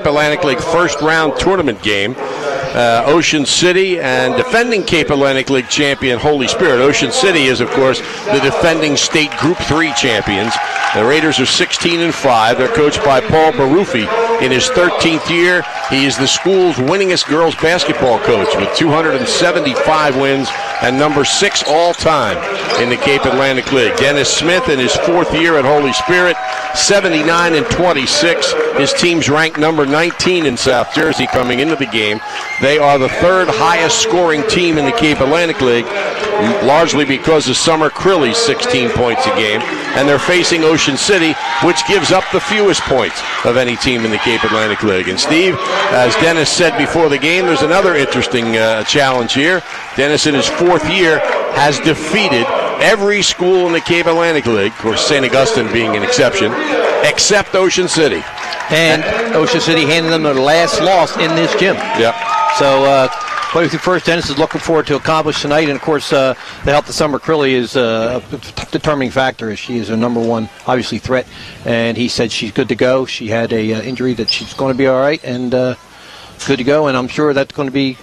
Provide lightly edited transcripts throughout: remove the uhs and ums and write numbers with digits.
Cape Atlantic League first-round tournament game. Ocean City and defending Cape Atlantic League champion Holy Spirit. Ocean City is, of course, the defending state Group 3 champions. The Raiders are 16-5. They're coached by Paul Barufi. In his 13th year, he is the school's winningest girls basketball coach with 275 wins and number 6 all-time in the Cape Atlantic League. Dennis Smith, in his 4th year at Holy Spirit, 79-26. His team's ranked number 19 in South Jersey coming into the game. They are the 3rd highest scoring team in the Cape Atlantic League, largely because of Summer Crilly's 16 points a game. And they're facing Ocean City, which gives up the fewest points of any team in the Cape Atlantic League. And Steve, as Dennis said before the game, there's another interesting challenge here. Dennis, in his 4th year, has defeated every school in the Cape Atlantic League, of course St. Augustine being an exception, except Ocean City. And Ocean City handed them their last loss in this gym. Yep. So, play with you first. Dennis is looking forward to accomplish tonight. And, of course, the health of Summer Crilly is a determining factor, as she is a number 1, obviously, threat. And he said she's good to go. She had a injury that she's going to be all right and good to go. And I'm sure that's going to be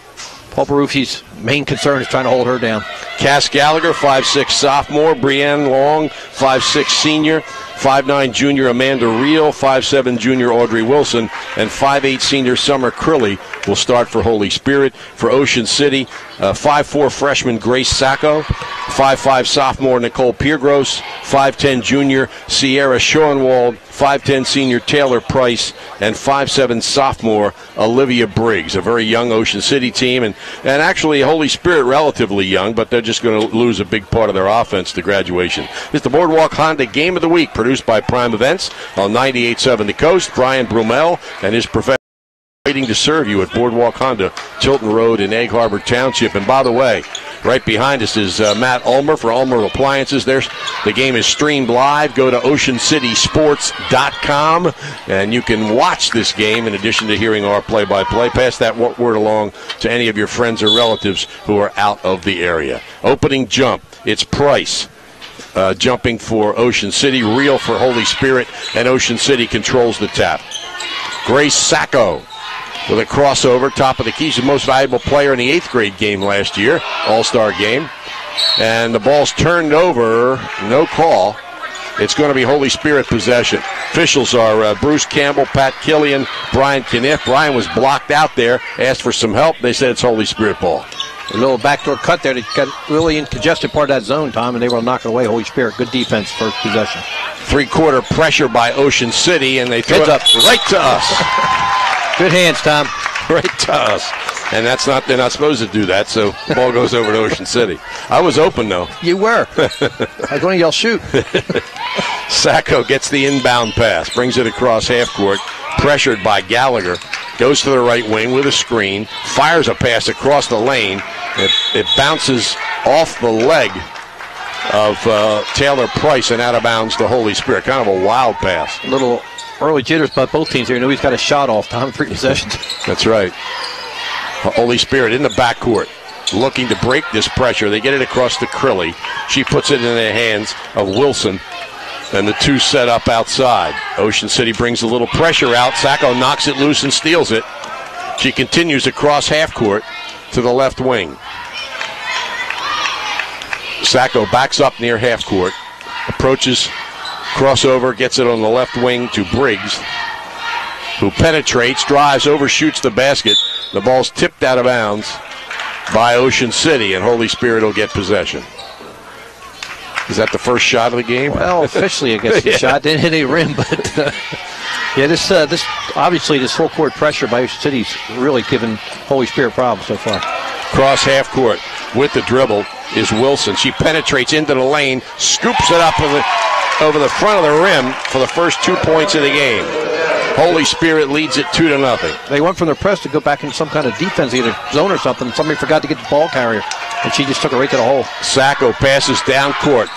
Paul Barufi's main concern, is trying to hold her down. Cass Gallagher, 5'6" sophomore. Brienne Long, 5'6" senior. 5'9" junior Amanda Reel, 5'7" junior Audrey Wilson, and 5'8" senior Summer Crilly will start for Holy Spirit. For Ocean City, 5'4" freshman Grace Sacco, 5'5" sophomore Nicole Piergross, 5'10" junior Sierra Schoenwald, 5'10" senior Taylor Price, and 5'7" sophomore Olivia Briggs. A very young Ocean City team, and actually Holy Spirit relatively young, but they're just going to lose a big part of their offense to graduation. It's the Boardwalk Honda Game of the Week, produced by Prime Events on 98.7 The Coast. Brian Brumell and his professional waiting to serve you at Boardwalk Honda, Tilton Road in Egg Harbor Township. And by the way, right behind us is Matt Ulmer for Ulmer Appliances. The game is streamed live. Go to oceancitysports.com and you can watch this game in addition to hearing our play-by-play. Pass that word along to any of your friends or relatives who are out of the area. Opening jump, it's Price. Jumping for Ocean City, Reel for Holy Spirit, and Ocean City controls the tap. Grace Sacco with a crossover, top of the key. She's the most valuable player in the 8th grade game last year, all-star game. And the ball's turned over, no call. It's going to be Holy Spirit possession. Officials are Bruce Campbell, Pat Killian, Brian Kniff. Brian was blocked out there, asked for some help. They said it's Holy Spirit ball. A little backdoor cut there. They got really in congested part of that zone, Tom, and they will knock it away. Holy Spirit, good defense, first possession. 3-quarter pressure by Ocean City, and they throw it up right to us. Good hands, Tom. Right to us. And they're not supposed to do that, so the ball goes over to Ocean City. I was open, though. You were. I was going to yell, shoot. Sacco gets the inbound pass, brings it across half court, pressured by Gallagher. Goes to the right wing with a screen, fires a pass across the lane. It bounces off the leg of Taylor Price and out of bounds to Holy Spirit. Kind of a wild pass. A little early jitters by both teams here. You know he's got a shot off, Tom, 3 possessions. That's right. Holy Spirit in the backcourt, looking to break this pressure. They get it across to Crilly. She puts it in the hands of Wilson. And the two set up outside. Ocean City brings a little pressure out. Sacco knocks it loose and steals it. She continues across half court to the left wing. Sacco backs up near half court, approaches, crossover, gets it on the left wing to Briggs, who penetrates, drives, overshoots the basket. The ball's tipped out of bounds by Ocean City, and Holy Spirit will get possession. Is that the first shot of the game? Well, officially, I guess the shot didn't hit any rim, but this obviously this full court pressure by Ocean City's really given Holy Spirit problems so far. Cross half court with the dribble is Wilson. She penetrates into the lane, scoops it up over the front of the rim for the first 2 points of the game. Holy Spirit leads it 2-0. They went from their press to go back into some kind of defense, either zone or something. Somebody forgot to get the ball carrier, and she just took it right to the hole. Sacco passes down court.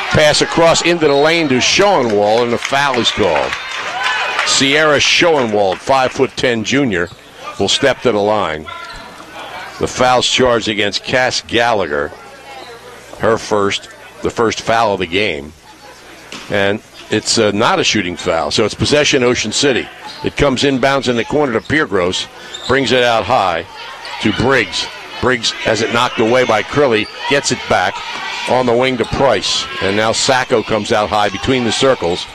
Pass across into the lane to Schoenwald, and the foul is called. Sierra Schoenwald, 5'10" junior, will step to the line. The foul's charged against Cass Gallagher, the first foul of the game. And it's not a shooting foul, so it's possession Ocean City. It comes inbounds in the corner to Piergross, brings it out high to Briggs. Briggs has it knocked away by Crilly, gets it back on the wing to Price. And now Sacco comes out high between the circles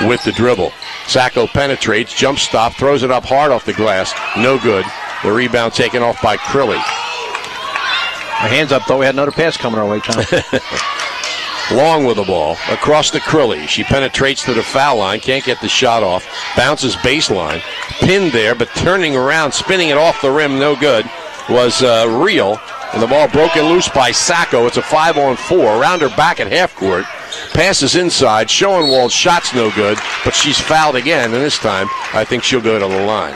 with the dribble. Sacco penetrates, jump stop, throws it up hard off the glass. No good. The rebound taken off by Crilly. My hands up, though. We had another pass coming our way, Tom. Long with the ball, across to Crilly. She penetrates to the foul line, can't get the shot off. Bounces baseline, pinned there, but turning around, spinning it off the rim, no good, was Real. And the ball broken loose by Sacco. It's a 5-on-4. Around her back at half court. Passes inside. Schoenwald's shot's no good, but she's fouled again, and this time I think she'll go to the line.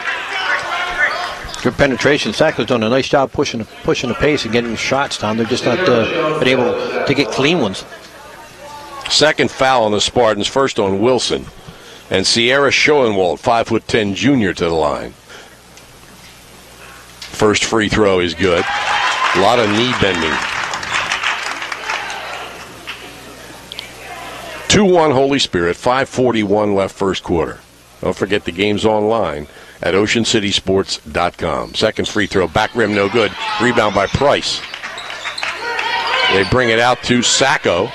Good penetration. Sacco's done a nice job pushing the pace and getting the shots, Tom. They're just not been able to get clean ones. Second foul on the Spartans, first on Wilson. And Sierra Schoenwald, 5'10" junior, to the line. First free throw is good. A lot of knee bending. 2-1 Holy Spirit, 5:41 left first quarter. Don't forget the game's online at oceancitysports.com. Second free throw, back rim, no good. Rebound by Price. They bring it out to Sacco.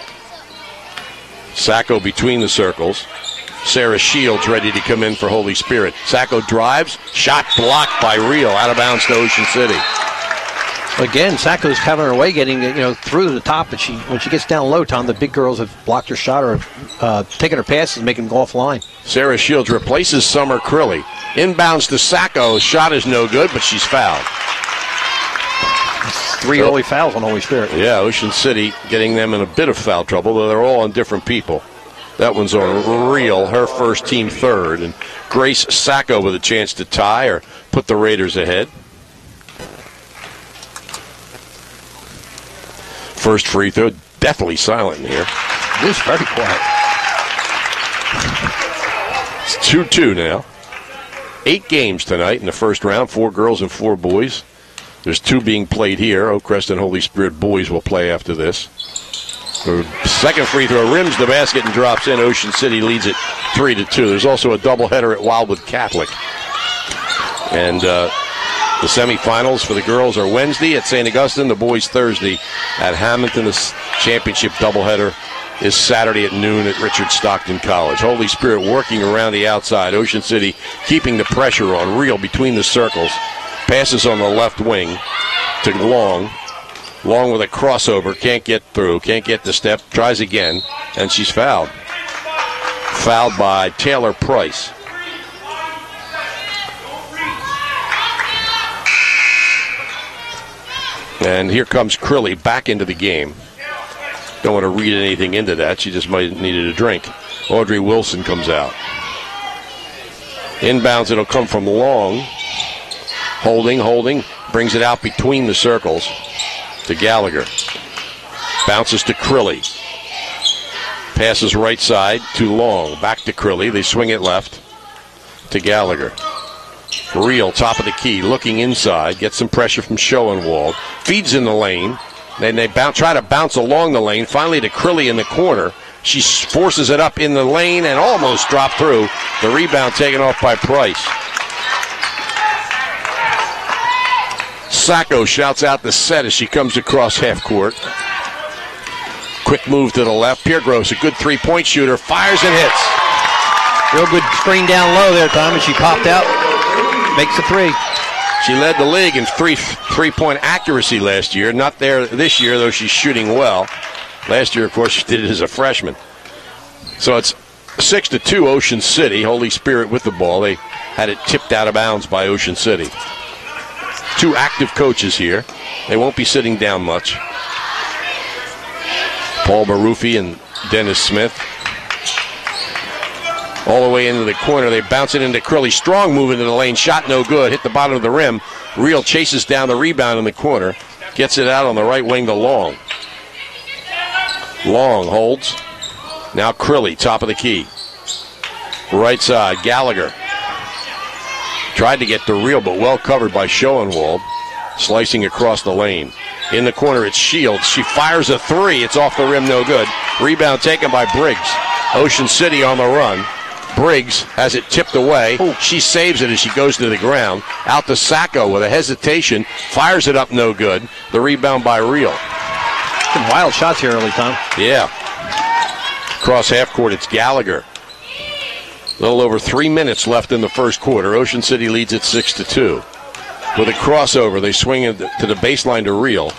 Sacco between the circles. Sarah Shields ready to come in for Holy Spirit. Sacco drives, shot blocked by Real, out of bounds to Ocean City. Again, Sacco's having her way getting through to the top, but when she gets down low, Tom, the big girls have blocked her shot or taken her passes and making them go offline. Sarah Shields replaces Summer Crilly. Inbounds to Sacco. Shot is no good, but she's fouled. 3 early fouls on Holy Spirit. Yeah, Ocean City getting them in a bit of foul trouble, though they're all on different people. That one's on Real, her first, team third. And Grace Sacco with a chance to tie or put the Raiders ahead. First free throw, definitely silent in here. It is very quiet. It's 2-2 now. 8 games tonight in the first round, 4 girls and 4 boys. There's 2 being played here. Oakcrest and Holy Spirit boys will play after this. The second free throw rims the basket and drops in. Ocean City leads it 3-2. There's also a doubleheader at Wildwood Catholic. And the semifinals for the girls are Wednesday at St. Augustine, the boys Thursday at Hamilton. The championship doubleheader is Saturday at noon at Richard Stockton College. Holy Spirit working around the outside. Ocean City keeping the pressure on. Real between the circles. Passes on the left wing to Long. Long with a crossover. Can't get through. Can't get the step. Tries again. And she's fouled. Fouled by Taylor Price. And here comes Crilly back into the game. Don't want to read anything into that. She just might have needed a drink. Audrey Wilson comes out. Inbounds, it'll come from Long. Holding. Brings it out between the circles to Gallagher. Bounces to Crilly. Passes right side to Long. Back to Crilly. They swing it left to Gallagher. Real, top of the key, looking inside. Gets some pressure from Schoenwald. Feeds in the lane. Then they try to bounce along the lane. Finally to Crilly in the corner. She forces it up in the lane and almost dropped through. The rebound taken off by Price. Sacco shouts out the set as she comes across half court. Quick move to the left. Piergross, a good three-point shooter, fires and hits. Real good screen down low there, Tom, and she popped out. Makes a 3. She led the league in three-point accuracy last year. Not there this year, though she's shooting well. Last year, of course, she did it as a freshman. So it's 6-2 Ocean City. Holy Spirit with the ball. They had it tipped out of bounds by Ocean City. 2 active coaches here. They won't be sitting down much. Paul Marufi and Dennis Smith. All the way into the corner. They bounce it into Crilly. Strong move into the lane. Shot no good. Hit the bottom of the rim. Real chases down the rebound in the corner. Gets it out on the right wing to Long. Long holds. Now Crilly, top of the key. Right side, Gallagher. Tried to get to Real, but well covered by Schoenwald. Slicing across the lane. In the corner, it's Shields. She fires a 3. It's off the rim, no good. Rebound taken by Briggs. Ocean City on the run. Briggs has it tipped away. Ooh. She saves it as she goes to the ground. Out to Sacco with a hesitation. Fires it up, no good. The rebound by Real. Some wild shots here early, Tom. Yeah. Across half court, it's Gallagher. A little over 3 minutes left in the first quarter. Ocean City leads it 6-2. With a crossover, they swing it to the baseline to Real.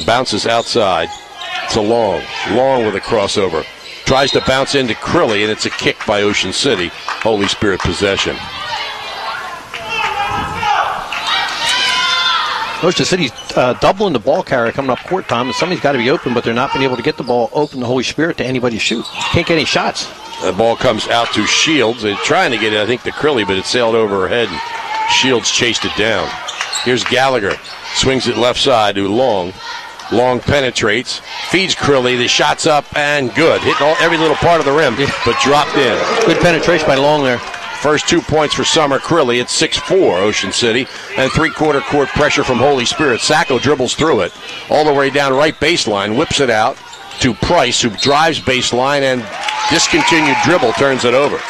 Bounces outside to Long. Long with a crossover. Tries to bounce into Crilly, and it's a kick by Ocean City. Holy Spirit possession. Ocean City's doubling the ball carrier coming up court, Tom, and somebody's got to be open, but they're not been able to get the ball open to Holy Spirit to anybody to shoot. Can't get any shots. The ball comes out to Shields. They're trying to get it, I think, to Crilly, but it sailed over her head, and Shields chased it down. Here's Gallagher. Swings it left side to Long. Long penetrates, feeds Crilly, the shot's up and good. Hitting every little part of the rim, but dropped in. Good penetration by Long there. First 2 points for Summer Crilly. It's 6-4 Ocean City. And three-quarter court pressure from Holy Spirit. Sacco dribbles through it all the way down right baseline, whips it out to Price, who drives baseline, and discontinued dribble turns it over.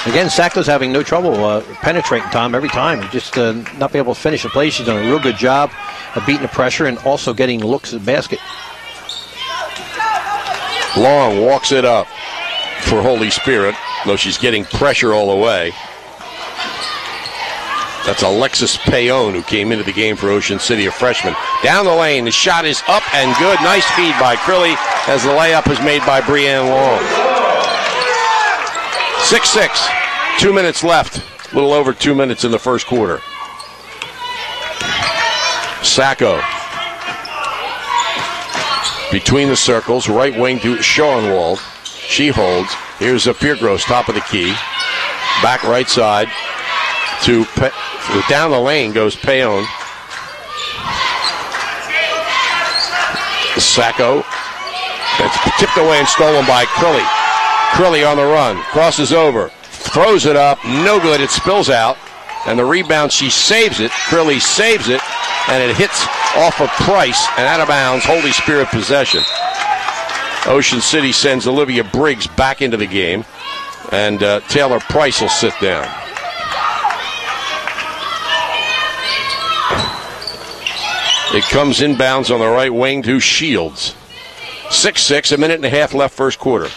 Again, Sacco's having no trouble penetrating, Tom, every time. Just not be able to finish the play. She's done a real good job of beating the pressure and also getting looks at the basket. Long walks it up for Holy Spirit, though she's getting pressure all the way. That's Alexis Payon, who came into the game for Ocean City, a freshman. Down the lane, the shot is up and good. Nice feed by Crilly as the layup is made by Brianne Long. 6-6, 2 minutes left, a little over 2 minutes in the first quarter. Sacco between the circles, right wing to Schoenwald. She holds. Here's a Piergross, top of the key. Back right side to down the lane goes Payon. Sacco. That's tipped away and stolen by Crilly. Crilly on the run, crosses over, throws it up, no good, it spills out, and the rebound, she saves it, Crilly saves it, and it hits off of Price, and out of bounds, Holy Spirit possession. Ocean City sends Olivia Briggs back into the game, and Taylor Price will sit down. It comes inbounds on the right wing to Shields. 6-6, a minute and a half left first quarter.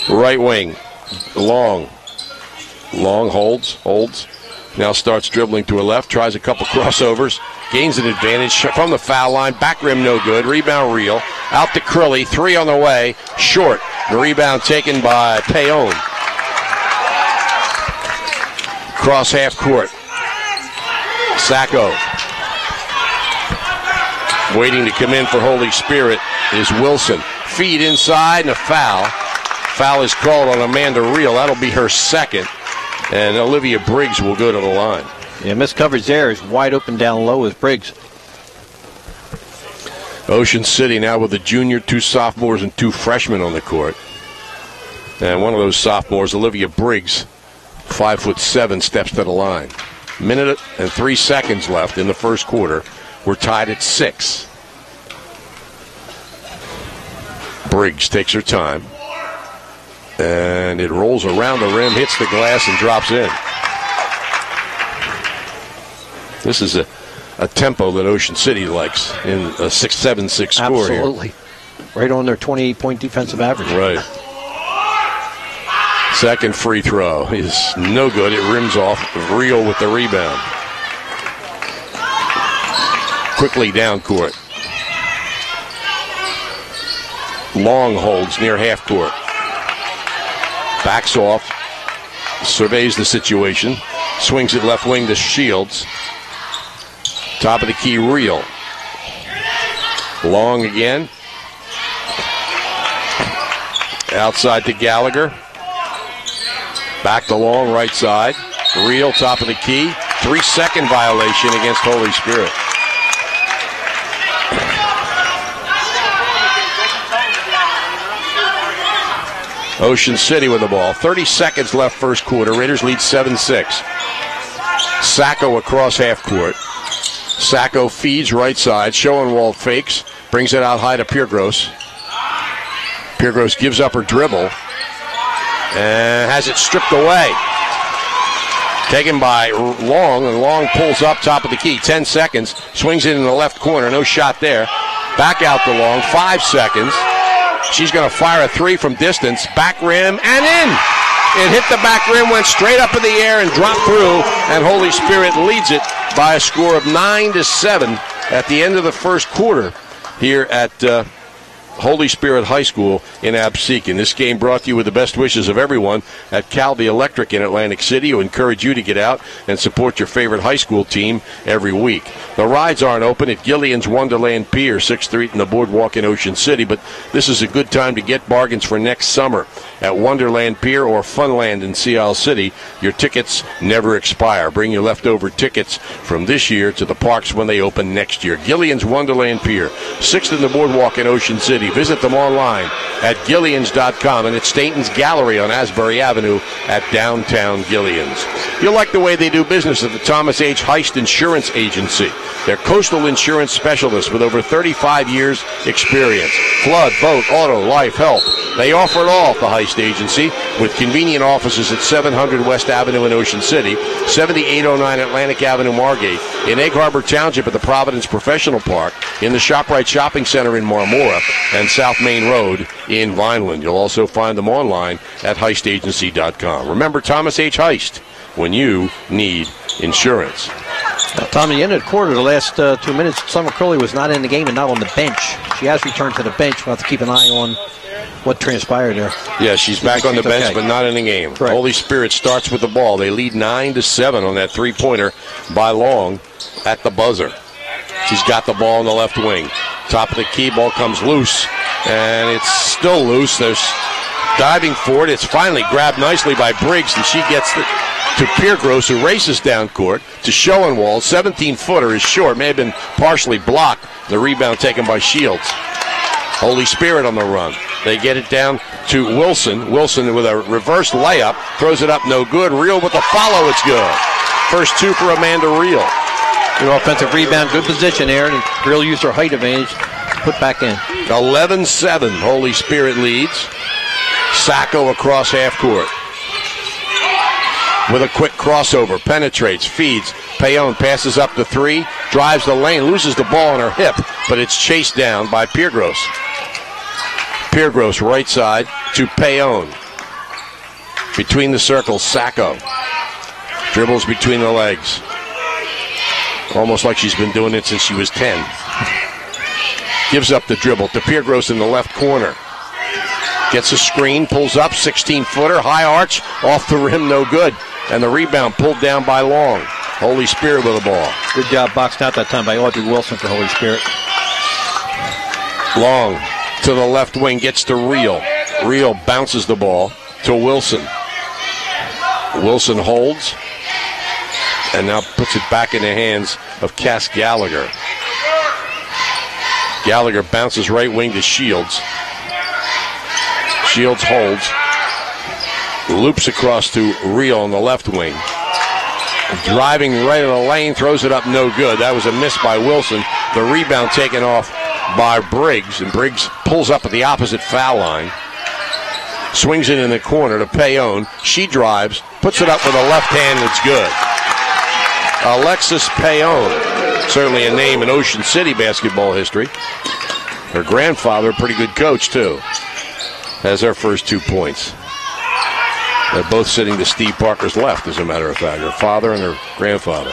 Right wing, Long. Long holds. Now starts dribbling to her left, tries a couple crossovers, gains an advantage from the foul line. Back rim no good, rebound Real. Out to Crilly, three on the way, short. The rebound taken by Payon. Cross half court. Sacco. Waiting to come in for Holy Spirit is Wilson. Feed inside and a foul. Foul is called on Amanda Real. That'll be her second. And Olivia Briggs will go to the line. Yeah, missed coverage there is wide open down low with Briggs. Ocean City now with a junior, two sophomores, and two freshmen on the court. And one of those sophomores, Olivia Briggs, 5'7", steps to the line. Minute and 3 seconds left in the first quarter. We're tied at 6. Briggs takes her time. And it rolls around the rim, hits the glass, and drops in. This is a tempo that Ocean City likes in a 6-7-6 score here. Absolutely. Right on their 28-point defensive average. Right. Second free throw is no good. It rims off. Real with the rebound. Quickly down court. Long holds near half court. Backs off, surveys the situation, swings it left wing to Shields. Top of the key, Real. Long again. Outside to Gallagher. Back to Long, right side. Real, top of the key. 3-second violation against Holy Spirit. Ocean City with the ball. 30 seconds left first quarter. Raiders lead 7-6. Sacco across half court. Sacco feeds right side. Schoenwald fakes. Brings it out high to Piergross. Piergross gives up her dribble and has it stripped away. Taken by Long, and Long pulls up top of the key. 10 seconds. Swings it in the left corner. No shot there. Back out to Long. 5 seconds. She's going to fire a three from distance. Back rim and in. It hit the back rim, went straight up in the air and dropped through. And Holy Spirit leads it by a score of 9-7 at the end of the first quarter here at Holy Spirit High School in Absecon. This game brought to you with the best wishes of everyone at Calvi Electric in Atlantic City, who encourage you to get out and support your favorite high school team every week. The rides aren't open at Gillian's Wonderland Pier, 6th Street and the Boardwalk in Ocean City, but this is a good time to get bargains for next summer at Wonderland Pier or Funland in Sea Isle City. Your tickets never expire. Bring your leftover tickets from this year to the parks when they open next year. Gillian's Wonderland Pier, 6th and the Boardwalk in Ocean City. Visit them online at Gillians.com and at Staten's Gallery on Asbury Avenue at downtown Gillians. You'll like the way they do business at the Thomas H. Heist Insurance Agency. They're coastal insurance specialists with over 35 years experience. Flood, boat, auto, life, health. They offer it all at the Heist Agency with convenient offices at 700 West Avenue in Ocean City, 7809 Atlantic Avenue, Margate, in Egg Harbor Township at the Providence Professional Park, in the ShopRite Shopping Center in Marmora, and South Main Road in Vineland. You'll also find them online at heistagency.com. Remember Thomas H. Heist when you need insurance. Tom, at the end of the quarter, the last 2 minutes, Summer Curley was not in the game and not on the bench. She has returned to the bench. We'll have to keep an eye on what transpired there. Yeah, she's back on the bench, but not in the game. Correct. Holy Spirit starts with the ball. They lead 9-7 on that three-pointer by Long at the buzzer. She's got the ball in the left wing. Top of the key, ball comes loose, and it's still loose. There's diving for it. It's finally grabbed nicely by Briggs, and she gets to Piergross, who races down court to Schoenwald. 17-footer is short. May have been partially blocked. The rebound taken by Shields. Holy Spirit on the run. They get it down to Wilson. Wilson with a reverse layup. Throws it up, no good. Reel with the follow, it's good. First two for Amanda Reel. Good offensive rebound, good position there, and Reel used her height advantage to put back in. 11-7, Holy Spirit leads. Sacco across half court. With a quick crossover, penetrates, feeds. Payon passes up the three, drives the lane, loses the ball on her hip, but it's chased down by Piergross. Piergross right side to Payon. Between the circles, Sacco. Dribbles between the legs. Almost like she's been doing it since she was 10. Gives up the dribble to Piergross in the left corner. Gets a screen, pulls up, 16-footer, high arch, off the rim, no good. And the rebound pulled down by Long. Holy Spirit with the ball. Good job boxed out that time by Audrey Wilson for Holy Spirit. Long to the left wing, gets to Reel. Reel bounces the ball to Wilson. Wilson holds and now puts it back in the hands of Cass Gallagher. Gallagher bounces right wing to Shields. Shields holds. Loops across to Reel on the left wing. Driving right in the lane, throws it up, no good. That was a miss by Wilson. The rebound taken off by Briggs, and Briggs pulls up at the opposite foul line. Swings it in the corner to Payon. She drives, puts it up with a left hand, and it's good. Alexis Payon, certainly a name in Ocean City basketball history. Her grandfather, a pretty good coach, too, has her first 2 points. They're both sitting to Steve Parker's left, as a matter of fact. Her father and her grandfather.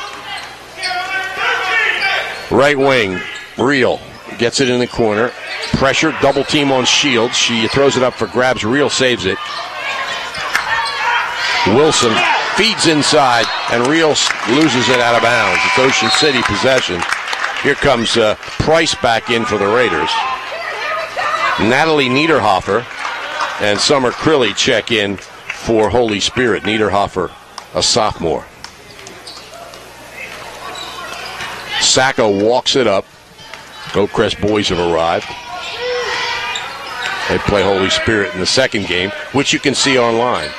Right wing, Reel gets it in the corner. Pressure, double team on Shields. She throws it up for grabs. Reel saves it. Wilson feeds inside, and Reel loses it out of bounds. It's Ocean City possession. Here comes Price back in for the Raiders. Natalie Niederhofer and Summer Crilly check in for Holy Spirit. Niederhofer, a sophomore. Sacco walks it up. Oakcrest boys have arrived. They play Holy Spirit in the second game, which you can see online.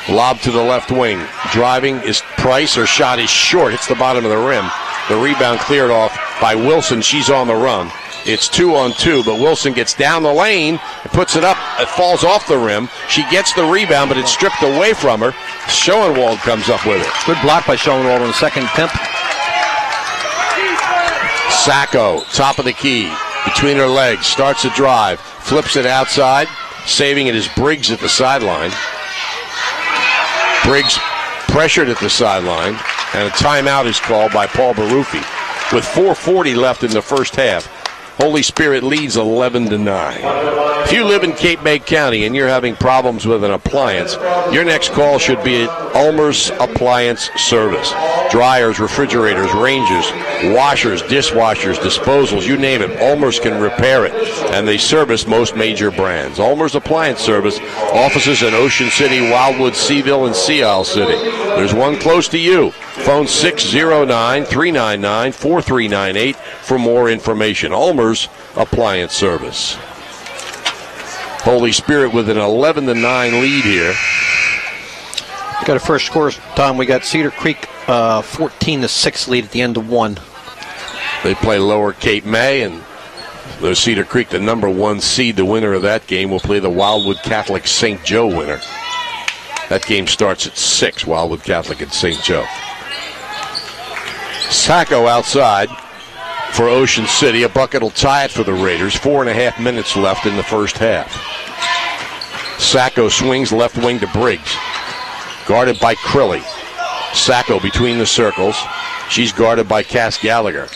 Lob to the left wing. Driving is Price. Her shot is short. Hits the bottom of the rim. The rebound cleared off by Wilson. She's on the run. It's 2-on-2, but Wilson gets down the lane and puts it up. It falls off the rim. She gets the rebound, but it's stripped away from her. Schoenwald comes up with it. Good block by Schoenwald on the second attempt. Sacco, top of the key, between her legs, starts a drive, flips it outside. Saving it is Briggs at the sideline. Briggs pressured at the sideline, and a timeout is called by Paul Baruffi. With 4:40 left in the first half, Holy Spirit leads 11-9. If you live in Cape May County and you're having problems with an appliance, your next call should be at Ulmer's Appliance Service. Dryers, refrigerators, ranges, washers, dishwashers, disposals, you name it, Ulmer's can repair it. And they service most major brands. Ulmer's Appliance Service, offices in Ocean City, Wildwood, Seaville, and Sea Isle City. There's one close to you. Phone 609-399-4398 for more information. Ulmer's Appliance Service. Holy Spirit with an 11-9 lead here. Got a first score, Tom. We got Cedar Creek 14-6 lead at the end of one. They play Lower Cape May, and there's Cedar Creek, the number 1 seed. The winner of that game will play the Wildwood Catholic St. Joe winner. That game starts at 6, Wildwood Catholic and St. Joe. Sacco outside for Ocean City. A bucket will tie it for the Raiders. 4.5 minutes left in the first half. Sacco swings left wing to Briggs. Guarded by Crilly. Sacco between the circles. She's guarded by Cass Gallagher.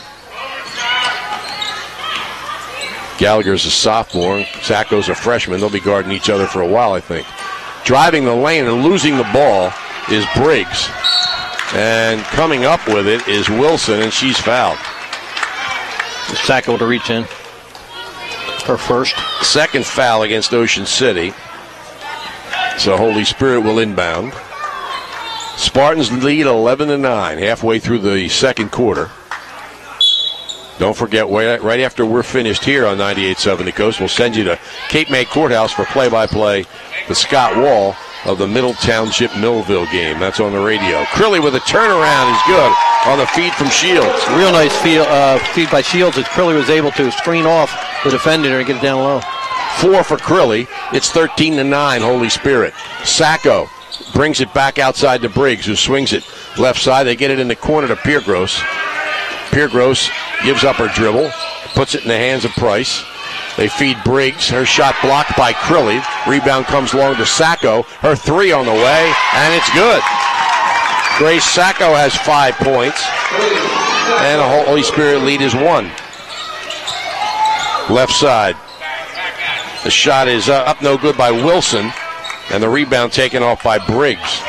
Gallagher's a sophomore. Sacco's a freshman. They'll be guarding each other for a while, I think. Driving the lane and losing the ball is Briggs. And coming up with it is Wilson, and she's fouled. Sacco to reach in. Her first. Second foul against Ocean City. So Holy Spirit will inbound. Spartans lead 11-9 halfway through the second quarter. Don't forget, right after we're finished here on 98.7 The Coast, we'll send you to Cape May Courthouse for play-by-play with Scott Wall of the Middle Township Millville game. That's on the radio. Crilly with a turnaround is good on the feed from Shields. Real nice feed by Shields as Crilly was able to screen off the defender and get it down low. 4 for Crilly. It's 13-9 Holy Spirit. Sacco brings it back outside to Briggs, who swings it left side. They get it in the corner to Piergross. Piergross gives up her dribble, puts it in the hands of Price. They feed Briggs. Her shot blocked by Crilly. Rebound comes long to Sacco. Her three on the way, and it's good. Grace Sacco has 5 points, and the Holy Spirit lead is 1. Left side. The shot is up no good by Wilson, and the rebound taken off by Briggs.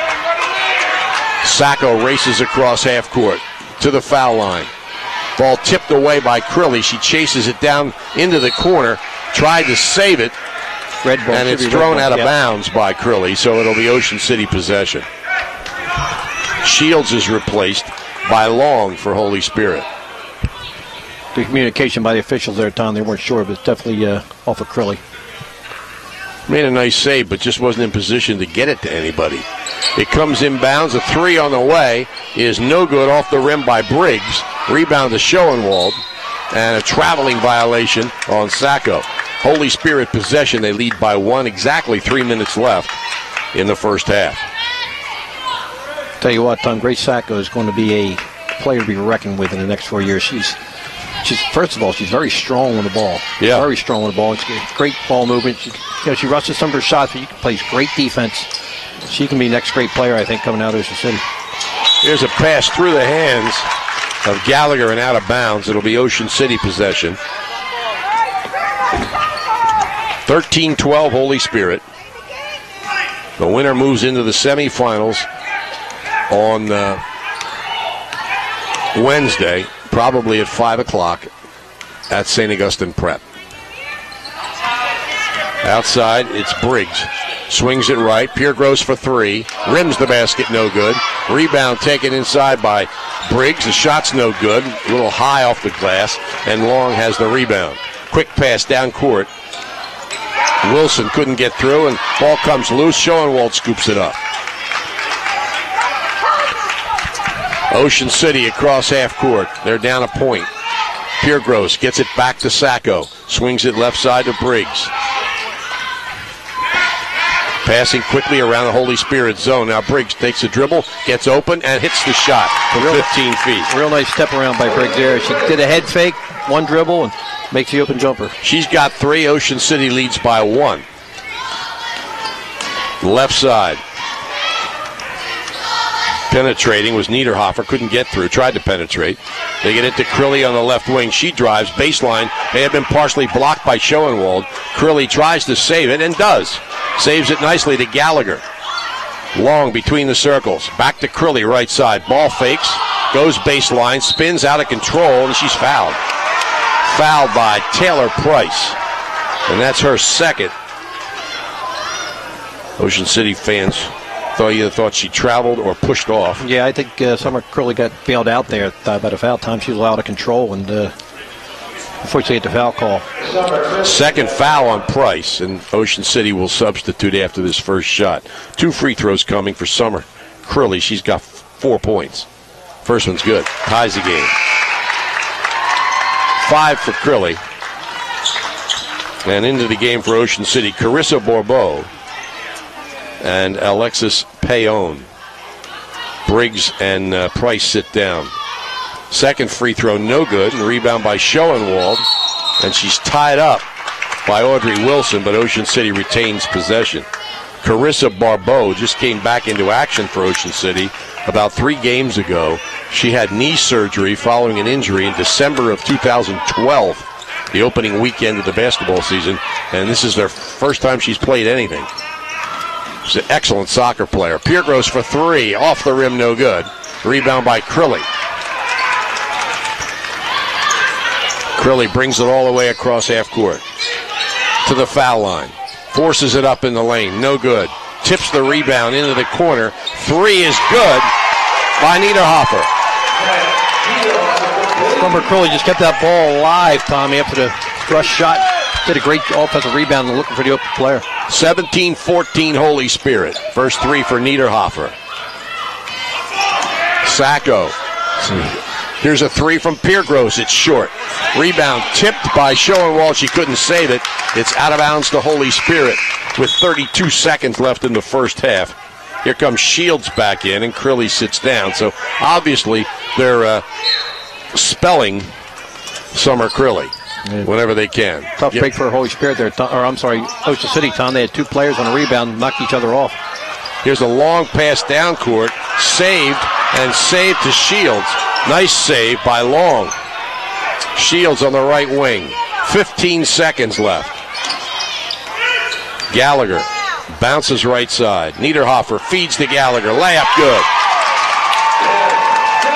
Sacco races across half court to the foul line. Ball tipped away by Crilly. She chases it down into the corner, tried to save it, and it's thrown out of bounds by Crilly, so it'll be Ocean City possession. Shields is replaced by Long for Holy Spirit. Good communication by the officials there, Tom. They weren't sure, but it's definitely off of Crilly. Made a nice save, but just wasn't in position to get it to anybody. It comes inbounds. A three on the way is no good, off the rim by Briggs. Rebound to Schoenwald, and a traveling violation on Sacco. Holy Spirit possession. They lead by 1. Exactly 3 minutes left in the first half. Tell you what, Tom, Grace Sacco is going to be a player to be reckoned with in the next 4 years. She's first of all, she's very strong with the ball. Yeah. Very strong with the ball. She's got great ball movement. She rushes some of her shots, but she plays great defense. She can be the next great player, I think, coming out of Ocean City. Here's a pass through the hands of Gallagher and out of bounds. It'll be Ocean City possession. 13-12 Holy Spirit. The winner moves into the semifinals on Wednesday, probably at 5 o'clock at St. Augustine Prep. Outside, it's Briggs. Swings it right. Piergross for 3. Rims the basket, no good. Rebound taken inside by Briggs. The shot's no good. A little high off the glass. And Long has the rebound. Quick pass down court. Wilson couldn't get through, and ball comes loose. Schoenwald scoops it up. Ocean City across half court. They're down a point. Piergross gets it back to Sacco. Swings it left side to Briggs. Passing quickly around the Holy Spirit zone. Now Briggs takes a dribble, gets open, and hits the shot from 15 feet. Real nice step around by Briggs there. She did a head fake, one dribble, and makes the open jumper. She's got 3. Ocean City leads by 1. Left side. Penetrating was Niederhofer. Couldn't get through. Tried to penetrate. They get it to Crilly on the left wing. She drives. Baseline. They have been partially blocked by Schoenwald. Crilly tries to save it and does. Saves it nicely to Gallagher. Long between the circles. Back to Crilly, right side. Ball fakes. Goes baseline. Spins out of control, and she's fouled. Fouled by Taylor Price. And that's her second. Ocean City fans either thought she traveled or pushed off. Yeah, I think Summer Crilly got bailed out there by the foul time. She was out of control, and unfortunately hit the foul call. Second foul on Price, and Ocean City will substitute after this first shot. 2 free throws coming for Summer Crilly. She's got 4 points. First one's good. Ties the game. 5 for Crilly. And into the game for Ocean City, Carissa Bourbeau and Alexis Payon. Briggs and Price sit down. Second free throw, no good, and rebound by Schoenwald. And she's tied up by Audrey Wilson, but Ocean City retains possession. Carissa Bourbeau just came back into action for Ocean City about 3 games ago. She had knee surgery following an injury in December of 2012, the opening weekend of the basketball season, and this is their first time she's played anything. She's an excellent soccer player. Piergross for 3, off the rim, no good. Rebound by Crilly. Crilly brings it all the way across half court to the foul line. Forces it up in the lane, no good. Tips the rebound into the corner. 3 is good by Niederhofer. Summer Crilly just kept that ball alive, Tommy, after the rush shot. Did a great offensive rebound and looking for the open player. 17-14 Holy Spirit. First 3 for Niederhofer. Sacco. Here's a 3 from Piergross. It's short. Rebound tipped by Schoenwald. She couldn't save it. It's out of bounds to Holy Spirit with 32 seconds left in the first half. Here comes Shields back in, and Crilly sits down. So obviously they're spelling Summer Crilly whenever they can. Tough break for Holy Spirit there, Ocean City, Tom. They had 2 players on a rebound, knocked each other off. Here's a long pass down court, saved to Shields. Nice save by Long. Shields on the right wing. 15 seconds left. Gallagher bounces right side. Niederhofer feeds to Gallagher. Layup good.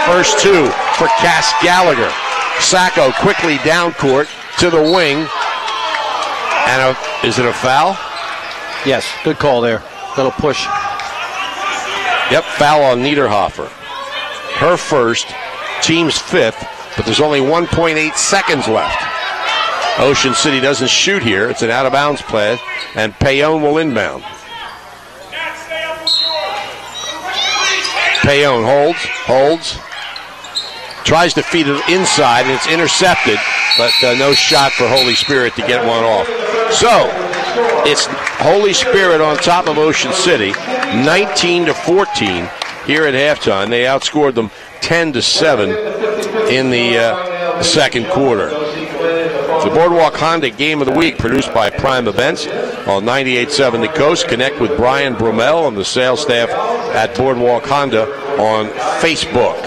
First 2 for Cass Gallagher. Sacco quickly down court to the wing. And is it a foul? Yes, good call there. Little push. Yep, foul on Niederhofer. Her first, team's 5th, but there's only 1.8 seconds left. Ocean City doesn't shoot here. It's an out-of-bounds play, and Payon will inbound. Payon holds. Tries to feed it inside, and it's intercepted, but no shot for Holy Spirit to get one off. So, it's Holy Spirit on top of Ocean City, 19-14 here at halftime. They outscored them 10-7 in the second quarter. The Boardwalk Honda Game of the Week, produced by Prime Events on 98.7 The Coast. Connect with Brian Bromell and the sales staff at Boardwalk Honda on Facebook.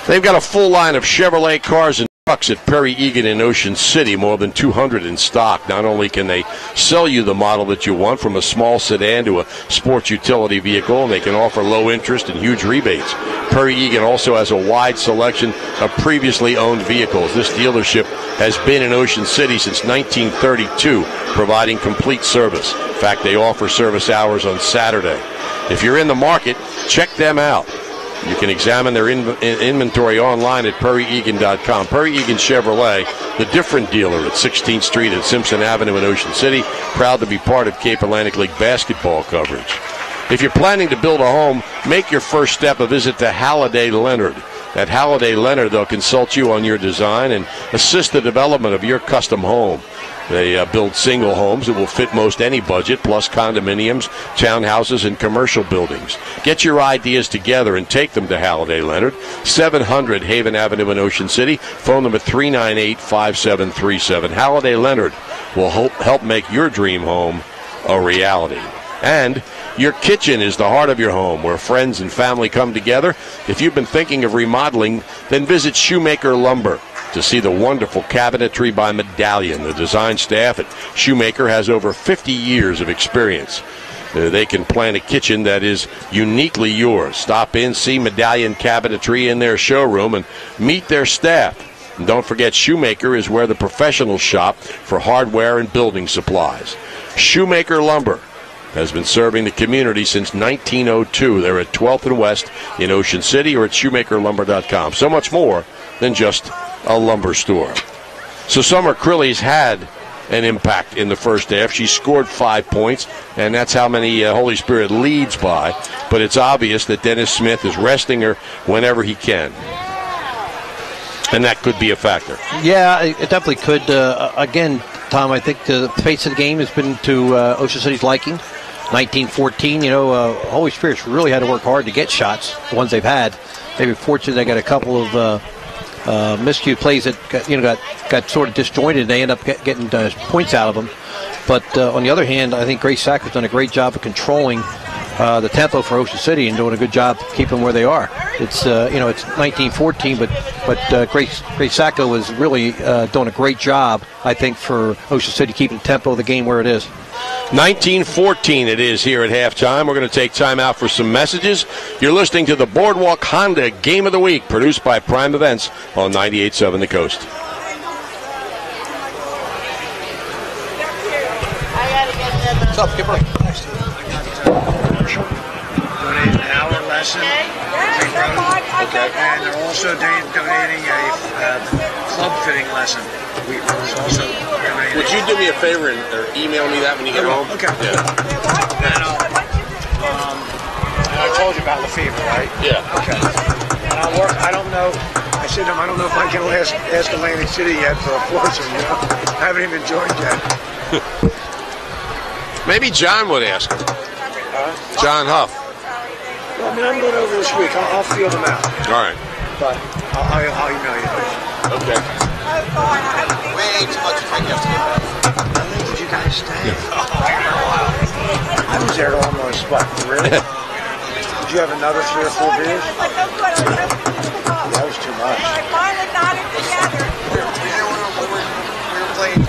They've got a full line of Chevrolet cars and trucks at Perry Egan in Ocean City, more than 200 in stock. Not only can they sell you the model that you want, from a small sedan to a sports utility vehicle, and they can offer low interest and huge rebates. Perry Egan also has a wide selection of previously owned vehicles. This dealership has been in Ocean City since 1932, providing complete service. In fact, they offer service hours on Saturday. If you're in the market, check them out. You can examine their inventory online at PerryEgan.com. Perry Egan Chevrolet, the different dealer at 16th Street and Simpson Avenue in Ocean City, proud to be part of Cape Atlantic League basketball coverage. If you're planning to build a home, make your first step a visit to Halliday Leonard. At Halliday Leonard, they'll consult you on your design and assist the development of your custom home. They build single homes that will fit most any budget, plus condominiums, townhouses, and commercial buildings. Get your ideas together and take them to Halliday Leonard, 700 Haven Avenue in Ocean City. Phone them at 398-5737. Halliday Leonard will help make your dream home a reality. And your kitchen is the heart of your home, where friends and family come together. If you've been thinking of remodeling, then visit Shoemaker Lumber to see the wonderful cabinetry by Medallion. The design staff at Shoemaker has over 50 years of experience. They can plan a kitchen that is uniquely yours. Stop in, see Medallion cabinetry in their showroom, and meet their staff. And don't forget, Shoemaker is where the professionals shop for hardware and building supplies. Shoemaker Lumber has been serving the community since 1902. They're at 12th and West in Ocean City, or at shoemakerlumber.com. So much more than just a lumber store. So Summer Crilly's had an impact in the first half. She scored 5 points, and that's how many Holy Spirit leads by. But it's obvious that Dennis Smith is resting her whenever he can. And that could be a factor. Yeah, it definitely could. Again, Tom, I think the pace of the game has been to Ocean City's liking. 19-14, Holy Spirit's really had to work hard to get shots, the ones they've had. They've been fortunate they got a couple of miscue plays that got sort of disjointed, and they end up getting points out of them. But on the other hand, I think Grace Sacco's done a great job of controlling the tempo for Ocean City and doing a good job keeping them where they are. It's it's 19-14, but Grace Sacco is really doing a great job, I think, for Ocean City keeping the tempo of the game where it is. 19-14 it is here at halftime. We're going to take time out for some messages. You're listening to the Boardwalk Honda Game of the Week, produced by Prime Events on 98.7 The Coast. What's up, Skipper? Donate an hour lesson. Okay. And they're also donating a club fitting lesson. Also donating. Would you do me a favor and email me that when you get home? Okay. Yeah. And I told you about Lefevre, right? Yeah. Okay. And I don't know. I said to him, I don't know if I can ask Atlantic City yet for a foursome. I haven't even joined yet. Maybe John would ask him. John Huff. Well, I mean, I'm going over this week. I'll feel them out. All right. But I'll email you. Okay. Way too much to drink yesterday. How late did you guys stay? I was there to almost, really? Did you have another 3 or 4 beers? That was too much. I finally got it together. We were playing.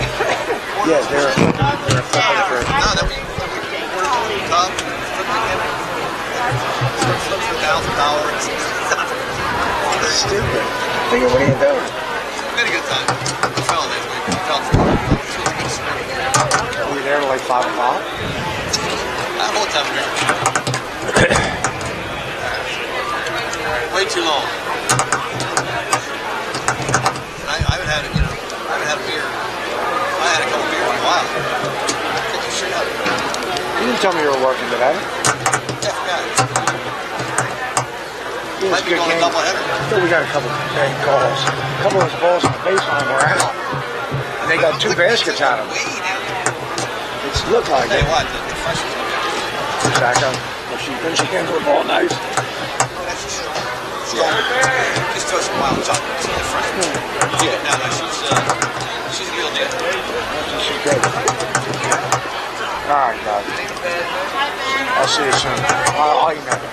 Yeah, they're flipping for. No, that we were Tom. $1,000. Stupid. Figure, what are you doing? We had a good time. We fell next week. We fell through. Were you there till like 5 o'clock? The whole time we were. Way too long. I haven't had a beer. I had a couple beers in a while. Get your shit up. You didn't tell me you were working today. Yeah, forgot. It was Might a be good going a game. doubleheader. We got a couple of big calls. A couple of those balls on the baseline were out. And they got 2 baskets out of them. It looked like Tell it. you what, the freshman's going to be Back up. When she came to the ball nice. just throw some wild chocolate. The freshman. Yeah, no, she's a real deal. She's good. All right, guys. I'll see you soon. I'll email you.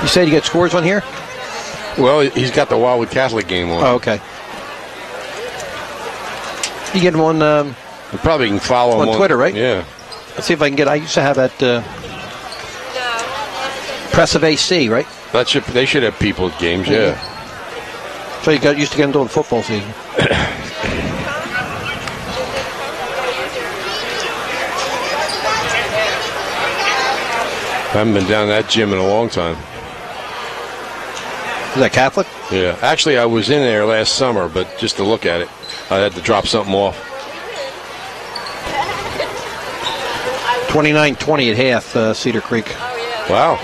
You said you get scores on here? Well, he's got the Wildwood Catholic game on. Oh, okay. You get them on You probably can follow him on Twitter, right? Yeah. Let's see if I can get. I used to have that Press of AC, right? They should have people at games, yeah. So you used to get them during football season. I haven't been down to that gym in a long time. Is that Catholic? Yeah. Actually, I was in there last summer, but just to look at it, I had to drop something off. 29-20 at half, Cedar Creek. Wow.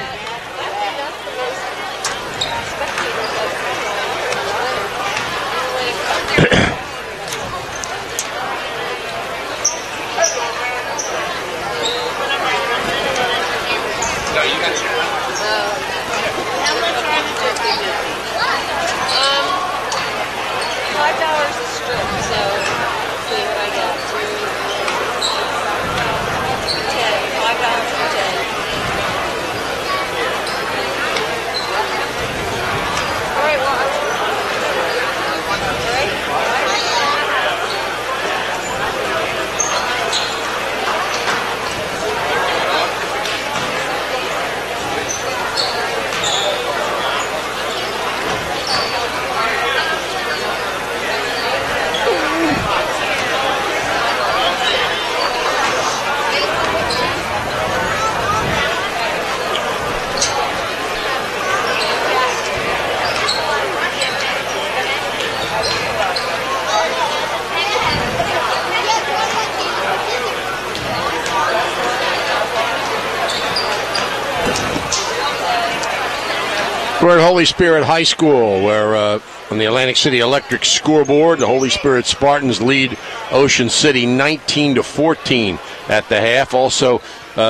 We're at Holy Spirit High School, where on the Atlantic City Electric scoreboard, the Holy Spirit Spartans lead Ocean City 19-14 at the half. Also,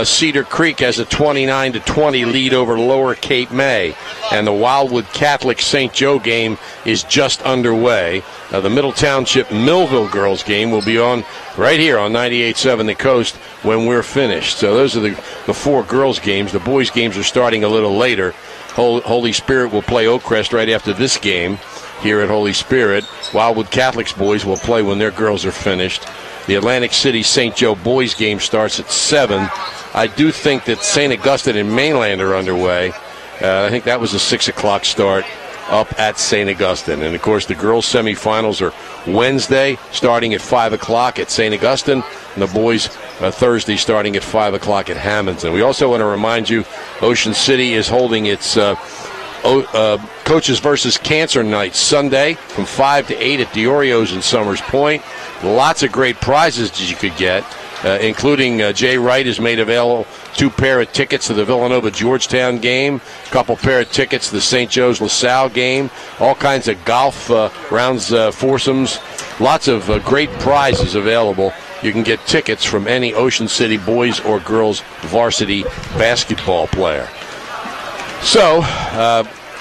Cedar Creek has a 29-20 lead over Lower Cape May. And the Wildwood Catholic St. Joe game is just underway. The Middle Township Millville girls game will be on right here on 98.7 The Coast when we're finished. So those are the four girls games. The boys games are starting a little later. Holy Spirit will play Oakcrest right after this game here at Holy Spirit. Wildwood Catholic's boys will play when their girls are finished. The Atlantic City St. Joe boys game starts at 7. I do think that St. Augustine and Mainland are underway. I think that was a 6 o'clock start up at St. Augustine. And, of course, the girls' semifinals are Wednesday starting at 5 o'clock at St. Augustine, and the boys Thursday starting at 5 o'clock at Hamilton. We also want to remind you Ocean City is holding its Coaches versus Cancer Night Sunday from 5 to 8 at Diorio's in Summers Point. Lots of great prizes that you could get, including Jay Wright has made available 2 pair of tickets to the Villanova-Georgetown game, a couple pair of tickets to the St. Joe's LaSalle game, all kinds of golf rounds, foursomes, lots of great prizes available. You can get tickets from any Ocean City boys or girls varsity basketball player. So,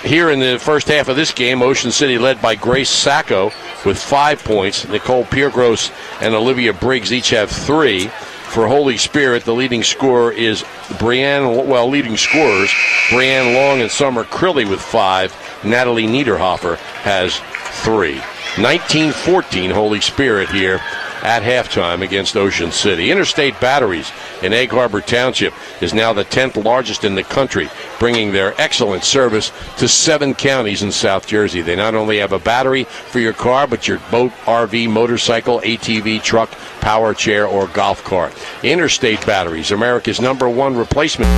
here in the first half of this game, Ocean City led by Grace Sacco with 5 points. Nicole Piergross and Olivia Briggs each have 3. For Holy Spirit, the leading scorer is leading scorers, Brianne Long and Summer Crilly with 5. Natalie Niederhofer has 3. 19-14 Holy Spirit here at halftime against Ocean City. Interstate Batteries in Egg Harbor Township is now the 10th largest in the country, bringing their excellent service to 7 counties in South Jersey. They not only have a battery for your car, but your boat, RV, motorcycle, ATV, truck, power chair, or golf cart. Interstate Batteries, America's #1 replacement.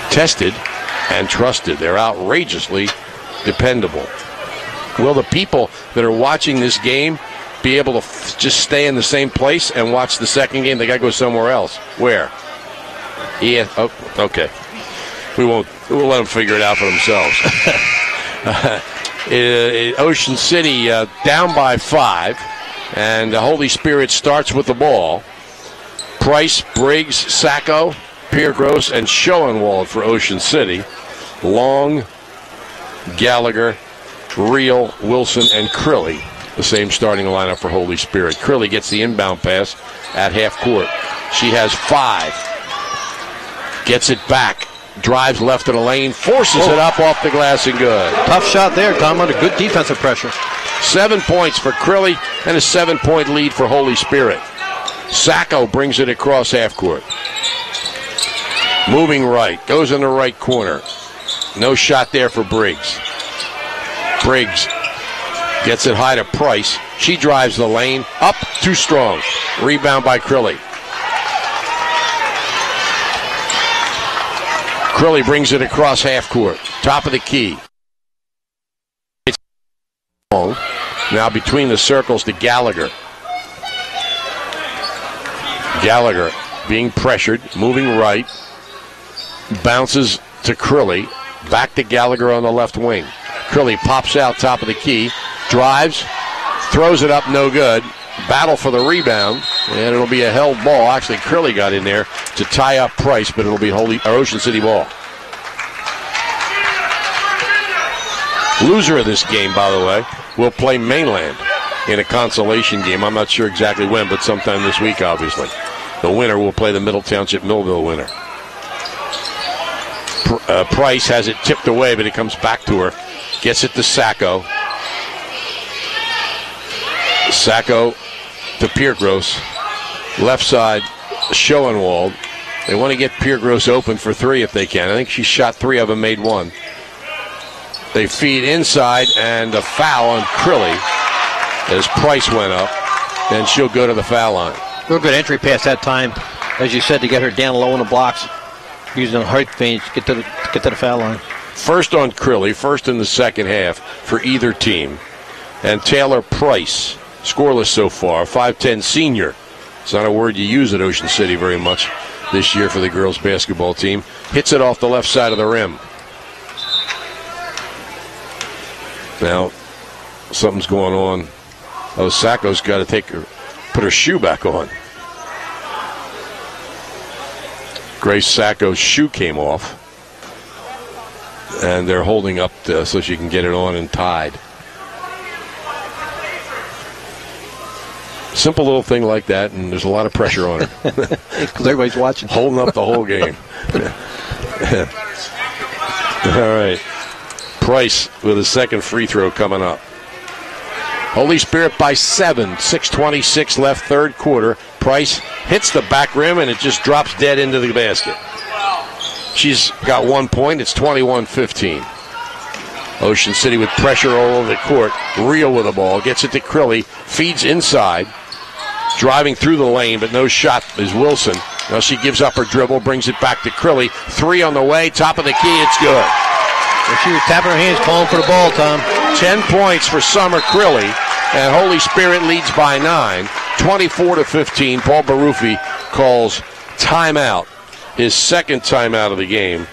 Tested and trusted. They're outrageously dependable. Will the people that are watching this game be able to just stay in the same place and watch the second game? They got to go somewhere else. Where? Yeah. Oh, okay. We'll let them figure it out for themselves. Ocean City down by 5, and the Holy Spirit starts with the ball. Price, Briggs, Sacco, Piergross, and Schoenwald for Ocean City. Long, Gallagher, Reel, Wilson, and Crilly, the same starting lineup for Holy Spirit. Crilly gets the inbound pass at half court. She has 5. Gets it back. Drives left of the lane. Forces it up off the glass and good. Tough shot there, Tom, under good defensive pressure. 7 points for Crilly and a 7-point lead for Holy Spirit. Sacco brings it across half court. Moving right, goes in the right corner. No shot there for Briggs. Briggs Gets it high to Price. She drives the lane. Up, too strong. Rebound by Crilly. Crilly brings it across half court. Top of the key. Now between the circles to Gallagher. Gallagher being pressured, moving right. Bounces to Crilly. Back to Gallagher on the left wing. Crilly pops out top of the key. Drives. Throws it up, no good. Battle for the rebound. And it'll be a held ball. Actually, Crilly got in there to tie up Price, but it'll be Ocean City ball. Loser of this game, by the way, will play Mainland in a consolation game. I'm not sure exactly when, but sometime this week, obviously. The winner will play the Middle Township Millville winner. Price has it tipped away, but it comes back to her. Gets it to Sacco. Sacco to Piergross. Left side, Schoenwald. They want to get Piergross open for three if they can. I think she shot three of them, made one. They feed inside, and a foul on Crilly as Price went up, and she'll go to the foul line. Real good entry pass that time, as you said, to get her down low in the blocks, using a height feints to get to the foul line. First on Crilly, first in the second half for either team. And Taylor Price, scoreless so far, 5'10 senior. It's not a word you use at Ocean City very much this year for the girls basketball team. Hits it off the left side of the rim. Now, something's going on. Oh, Sacco's got to put her shoe back on. Grace Sacco's shoe came off, and they're holding up so she can get it on and tied. Simple little thing like that, and there's a lot of pressure on her. Because everybody's watching. Holding up the whole game. All right. Price with a second free throw coming up. Holy Spirit by 7. 6:26 left, third quarter. Price hits the back rim, and it just drops dead into the basket. She's got 1 point. It's 21-15. Ocean City with pressure all over the court. Real with the ball. Gets it to Crilly. Feeds inside. Driving through the lane, but no shot is Wilson. Now she gives up her dribble, brings it back to Crilly. Three on the way. Top of the key. It's good. She was tapping her hands, calling for the ball, Tom. 10 points for Summer Crilly, and Holy Spirit leads by 9, 24-15. Paul Baruffi calls timeout, his second timeout of the game,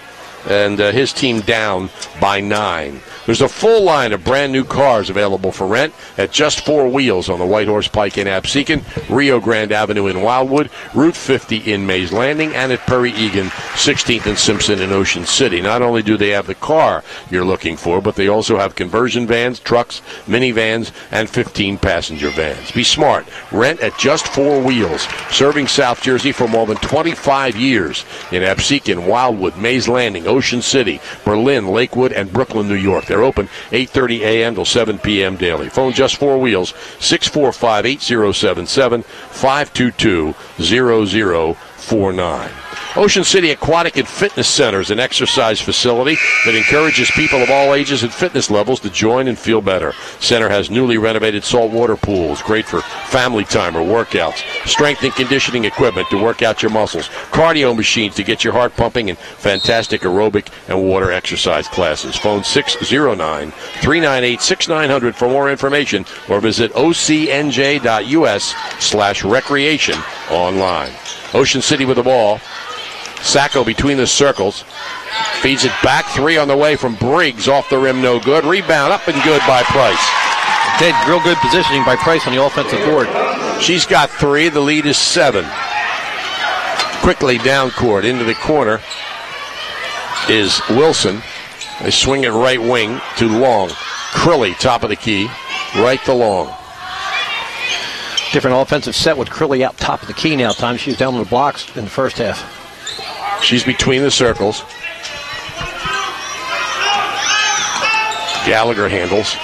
and his team down by 9. There's a full line of brand new cars available for rent at Just 4 Wheels on the White Horse Pike in Absecon, Rio Grande Avenue in Wildwood, Route 50 in Mays Landing, and at Perry Egan, 16th and Simpson in Ocean City. Not only do they have the car you're looking for, but they also have conversion vans, trucks, minivans, and 15-passenger vans. Be smart. Rent at Just 4 Wheels, serving South Jersey for more than 25 years in Absecon, Wildwood, Mays Landing, Ocean City, Berlin, Lakewood, and Brooklyn, New York. They're open 8:30 a.m. till 7 p.m. daily. Phone Just 4 Wheels, 645-8077, 522-0049. Ocean City Aquatic and Fitness Center is an exercise facility that encourages people of all ages and fitness levels to join and feel better. Center has newly renovated saltwater pools, great for family time or workouts, strength and conditioning equipment to work out your muscles, cardio machines to get your heart pumping, and fantastic aerobic and water exercise classes. Phone 609-398-6900 for more information, or visit ocnj.us/recreation online. Ocean City with the ball. Sacco between the circles. Feeds it back. Three on the way from Briggs. Off the rim, no good. Rebound up and good by Price. Okay, real good positioning by Price on the offensive board. She's got 3. The lead is 7. Quickly down court. Into the corner is Wilson. They swing it right wing to Long. Crilly, top of the key. Right to Long. Different offensive set with Crilly out top of the key now. Time she was down on the blocks in the first half. She's between the circles. Gallagher handles.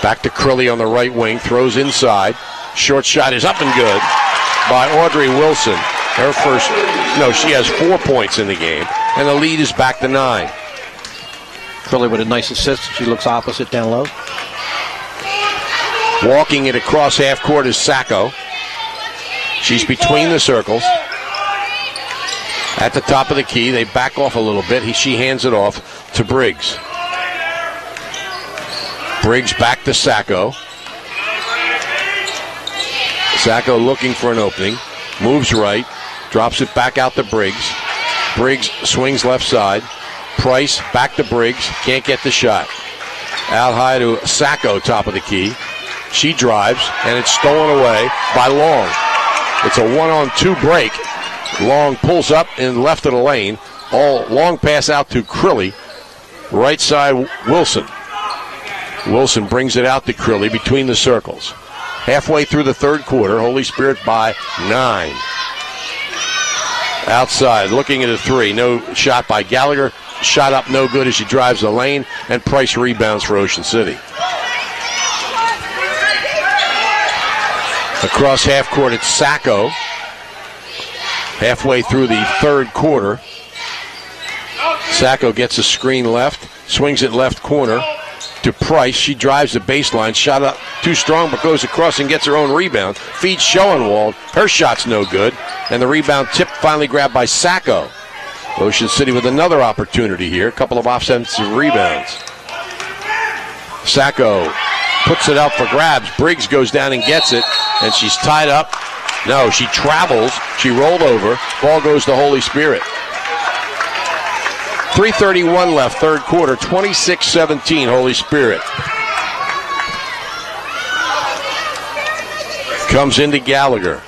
Back to Crilly on the right wing. Throws inside. Short shot is up and good by Audrey Wilson. Her first, she has 4 points in the game. And the lead is back to 9. Crilly with a nice assist. She looks opposite down low. Walking it across half court is Sacco. She's between the circles. At the top of the key, they back off a little bit. She hands it off to Briggs. Briggs back to Sacco. Sacco looking for an opening. Moves right. Drops it back out to Briggs. Briggs swings left side. Price back to Briggs. Can't get the shot. Out high to Sacco, top of the key. She drives, and it's stolen away by Long. It's a 1-on-2 break. Long pulls up in left of the lane. Long pass out to Crilly. Right side, Wilson. Wilson brings it out to Crilly between the circles. Halfway through the third quarter, Holy Spirit by 9. Outside, looking at a three. No shot by Gallagher. Shot up no good as she drives the lane, and Price rebounds for Ocean City. Across half court, it's Sacco. Halfway through the third quarter, Sacco gets a screen left, swings it left corner to Price. She drives the baseline, shot up too strong, but goes across and gets her own rebound. Feeds Schoenwald. Her shot's no good, and the rebound tip finally grabbed by Sacco. Ocean City with another opportunity here. A couple of offensive rebounds. Sacco puts it up for grabs. Briggs goes down and gets it, and she's tied up. No, she travels. She rolled over. Ball goes to Holy Spirit. 3:31 left, third quarter, 26-17, Holy Spirit. Comes into Gallagher.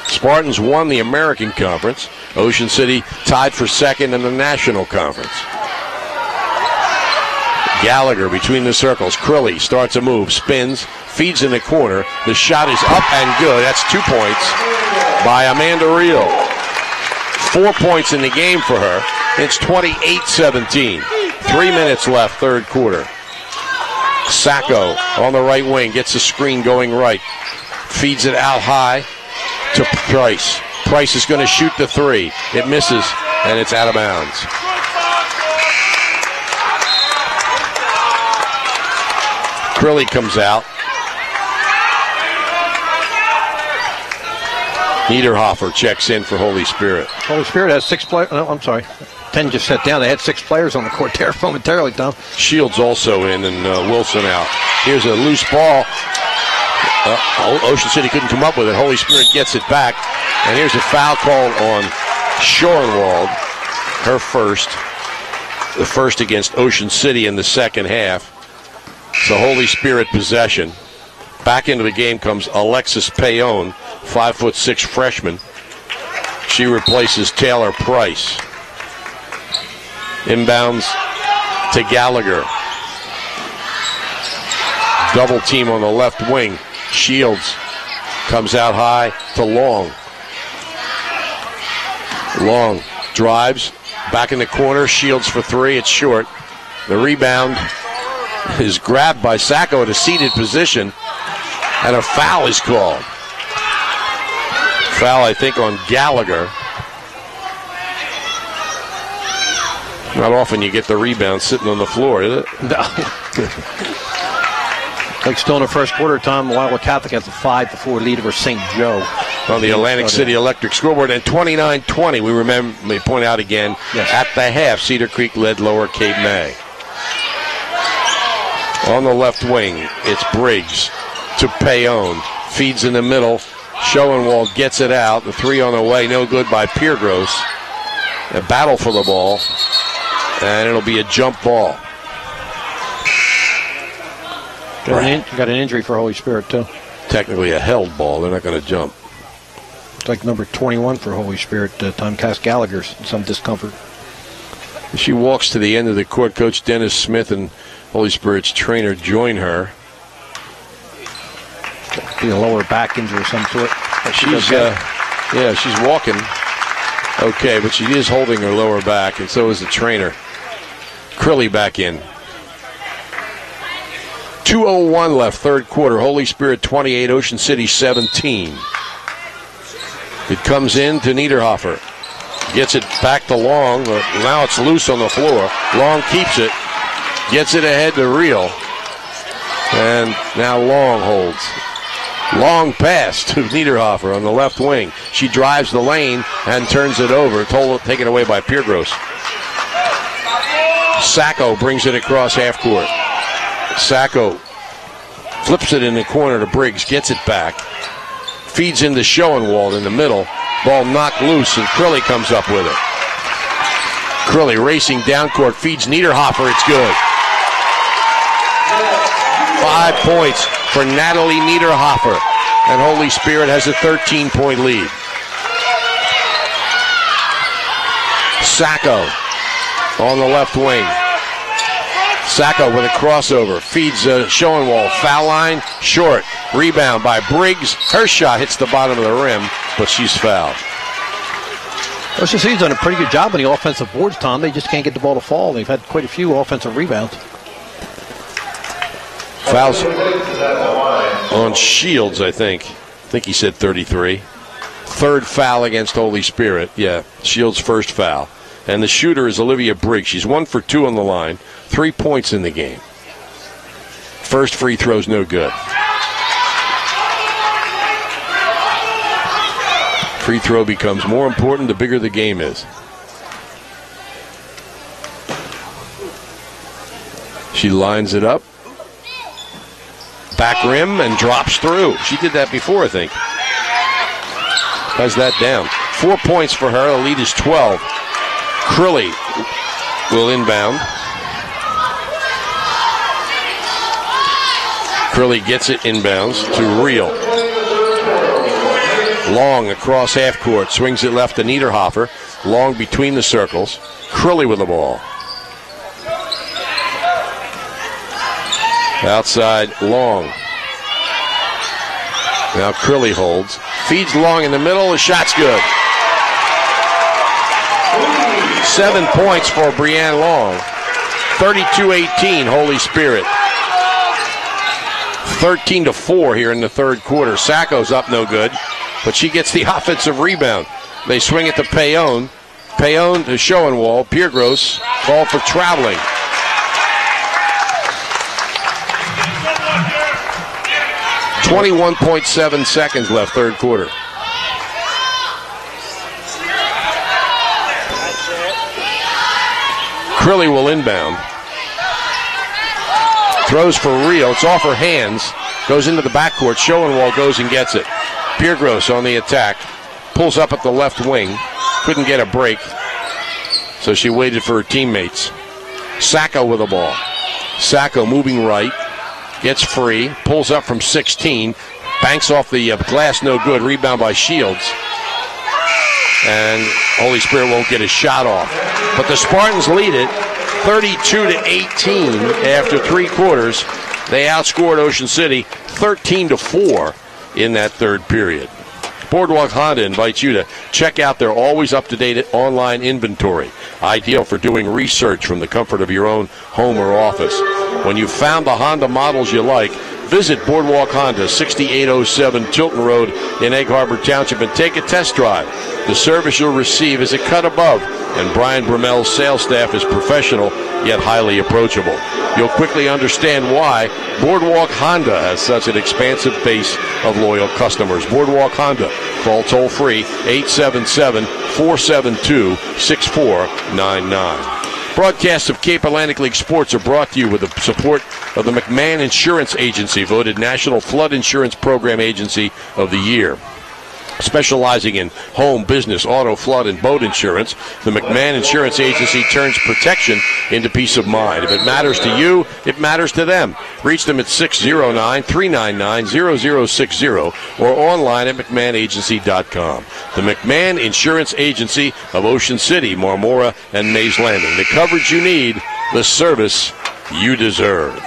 Spartans won the American Conference. Ocean City tied for second in the National Conference. Gallagher between the circles. Crilly starts a move, spins, feeds in the corner. The shot is up and good. That's 2 points by Amanda Reel. 4 points in the game for her. It's 28-17. 3 minutes left, third quarter. Sacco on the right wing gets the screen going right. Feeds it out high to Price. Price is going to shoot the three. It misses, and it's out of bounds. Crilly comes out. Niederhofer checks in for Holy Spirit. Holy Spirit has 6 players. No, I'm sorry. 10 just sat down. They had 6 players on the court there momentarily, Tom. Shields also in, and Wilson out. Here's a loose ball. Ocean City couldn't come up with it. Holy Spirit gets it back. And here's a foul called on Schoenwald. Her first. The first against Ocean City in the second half. So Holy Spirit possession. Back into the game comes Alexis Payon, 5'6" freshman. She replaces Taylor Price. Inbounds to Gallagher. Double team on the left wing. Shields comes out high to Long. Long drives back in the corner. Shields for three. It's short. The rebound is grabbed by Sacco at a seated position, and a foul is called. Foul, I think, on Gallagher. Not often you get the rebound sitting on the floor, is it? No. Like still in the first quarter, Tom, Wildwood Catholic has a 5-4 lead over St. Joe. On the Atlantic City Electric scoreboard, and 29-20, we point out again, yes. At the half, Cedar Creek led Lower Cape May. On the left wing, it's Briggs to Payon. Feeds in the middle. Schoenwald gets it out. The three on the way, no good by Piergross. A battle for the ball, and it'll be a jump ball. Got an injury for Holy Spirit, too. Technically a held ball. They're not going to jump. It's like number 21 for Holy Spirit, Tom Cass Gallagher's some discomfort. She walks to the end of the court. Coach Dennis Smith and Holy Spirit's trainer join her. Be a lower back injury of some sort. She's walking okay, but she is holding her lower back, and so is the trainer. Crilly back in. 2:01 left, third quarter. Holy Spirit 28, Ocean City 17. It comes in to Niederhofer. Gets it back to Long. Now it's loose on the floor. Long keeps it. Gets it ahead to Reel. And now Long holds. Long pass to Niederhofer on the left wing. She drives the lane and turns it over. Taken away by Piergross. Sacco brings it across half court. Sacco flips it in the corner to Briggs, gets it back. Feeds into Schoenwald in the middle. Ball knocked loose, and Crilly comes up with it. Crilly racing down court, feeds Niederhofer. It's good. 5 points for Natalie Niederhofer, and Holy Spirit has a 13-point lead. Sacco on the left wing. Sacco with a crossover, feeds Schoenwald. Foul line, short. Rebound by Briggs. Her shot hits the bottom of the rim, but she's fouled. OCC's done a pretty good job on the offensive boards, Tom. They just can't get the ball to fall. They've had quite a few offensive rebounds. Fouls on Shields, I think. I think he said 33. Third foul against Holy Spirit. Yeah, Shields' first foul. And the shooter is Olivia Briggs. She's 1 for 2 on the line. 3 points in the game. First free throw's no good. Free throw becomes more important the bigger the game is. She lines it up. Back rim and drops through. She did that before, I think. Has that down. 4 points for her. The lead is 12. Crilly will inbound. Crilly gets it inbounds to Reel. Long across half court. Swings it left to Niederhofer. Long between the circles. Crilly with the ball. Outside, Long. Now Crilly holds. Feeds Long in the middle. The shot's good. 7 points for Brianne Long. 32-18, Holy Spirit. 13-4 here in the third quarter. Sacco's up no good, but she gets the offensive rebound. They swing it to Payon. Payon to Schoenwald. Piergross called for traveling. .7 seconds left, third quarter. Crilly will inbound. Throws for Reel. It's off her hands. Goes into the backcourt. Schoenwald goes and gets it. Piergross on the attack. Pulls up at the left wing. Couldn't get a break, so she waited for her teammates. Sacco with the ball. Sacco moving right. Gets free. Pulls up from 16. Banks off the glass. No good. Rebound by Shields. And Holy Spirit won't get a shot off. But the Spartans lead it 32-18 after 3 quarters. They outscored Ocean City 13-4 in that third period. Boardwalk Honda invites you to check out their always up-to-date online inventory, ideal for doing research from the comfort of your own home or office. When you've found the Honda models you like, visit Boardwalk Honda, 6807 Tilton Road in Egg Harbor Township, and take a test drive. The service you'll receive is a cut above, and Brian Brumel's sales staff is professional yet highly approachable. You'll quickly understand why Boardwalk Honda has such an expansive base of loyal customers. Boardwalk Honda. Call toll-free 877-472-6499. Broadcasts of Cape Atlantic League sports are brought to you with the support of the McMahon Insurance Agency, voted National Flood Insurance Program Agency of the Year. Specializing in home, business, auto, flood, and boat insurance, the McMahon Insurance Agency turns protection into peace of mind. If it matters to you, it matters to them. Reach them at 609-399-0060 or online at McMahonAgency.com. The McMahon Insurance Agency of Ocean City, Marmora, and Mays Landing. The coverage you need, the service you deserve.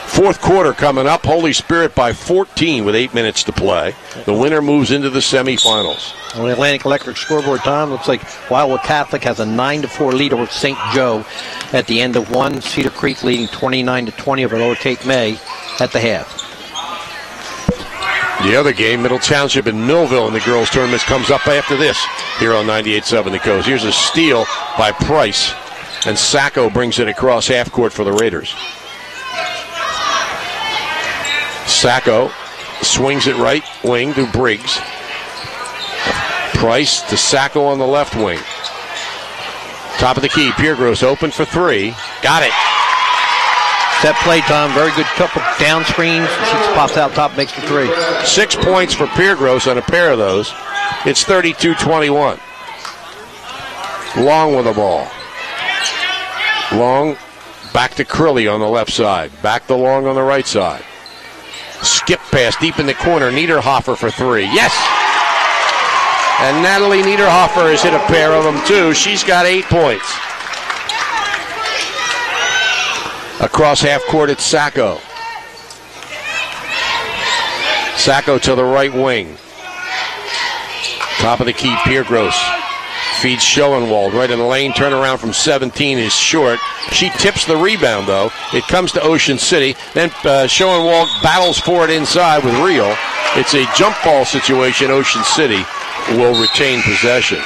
Fourth quarter coming up. Holy Spirit by 14 with 8 minutes to play. The winner moves into the semifinals. On the Atlantic Electric scoreboard, Tom, looks like Wildwood Catholic has a 9-4 lead over St. Joe at the end of one. Cedar Creek leading 29-20 over Lower Cape May at the half. The other game, Middle Township and Millville in the girls' tournament, comes up after this here on 98.7 The Coast. Here's a steal by Price, and Sacco brings it across half court for the Raiders. Sacco swings it right wing to Briggs. Price to Sacco on the left wing. Top of the key, Piergross open for three. Got it. Set play, Tom. Very good couple down screens. She pops out top, makes the three. 6 points for Piergross on a pair of those. It's 32-21. Long with the ball. Long back to Crilly on the left side. Back to Long on the right side. Skip pass deep in the corner. Niederhofer for three. Yes! And Natalie Niederhofer has hit a pair of them too. She's got 8 points. Across half court, it's Sacco. Sacco to the right wing. Top of the key, Piergross. Feeds Schoenwald right in the lane. Turnaround from 17 is short. She tips the rebound, though. It comes to Ocean City. Then Schoenwald battles for it inside with Real. It's a jump ball situation. Ocean City will retain possession.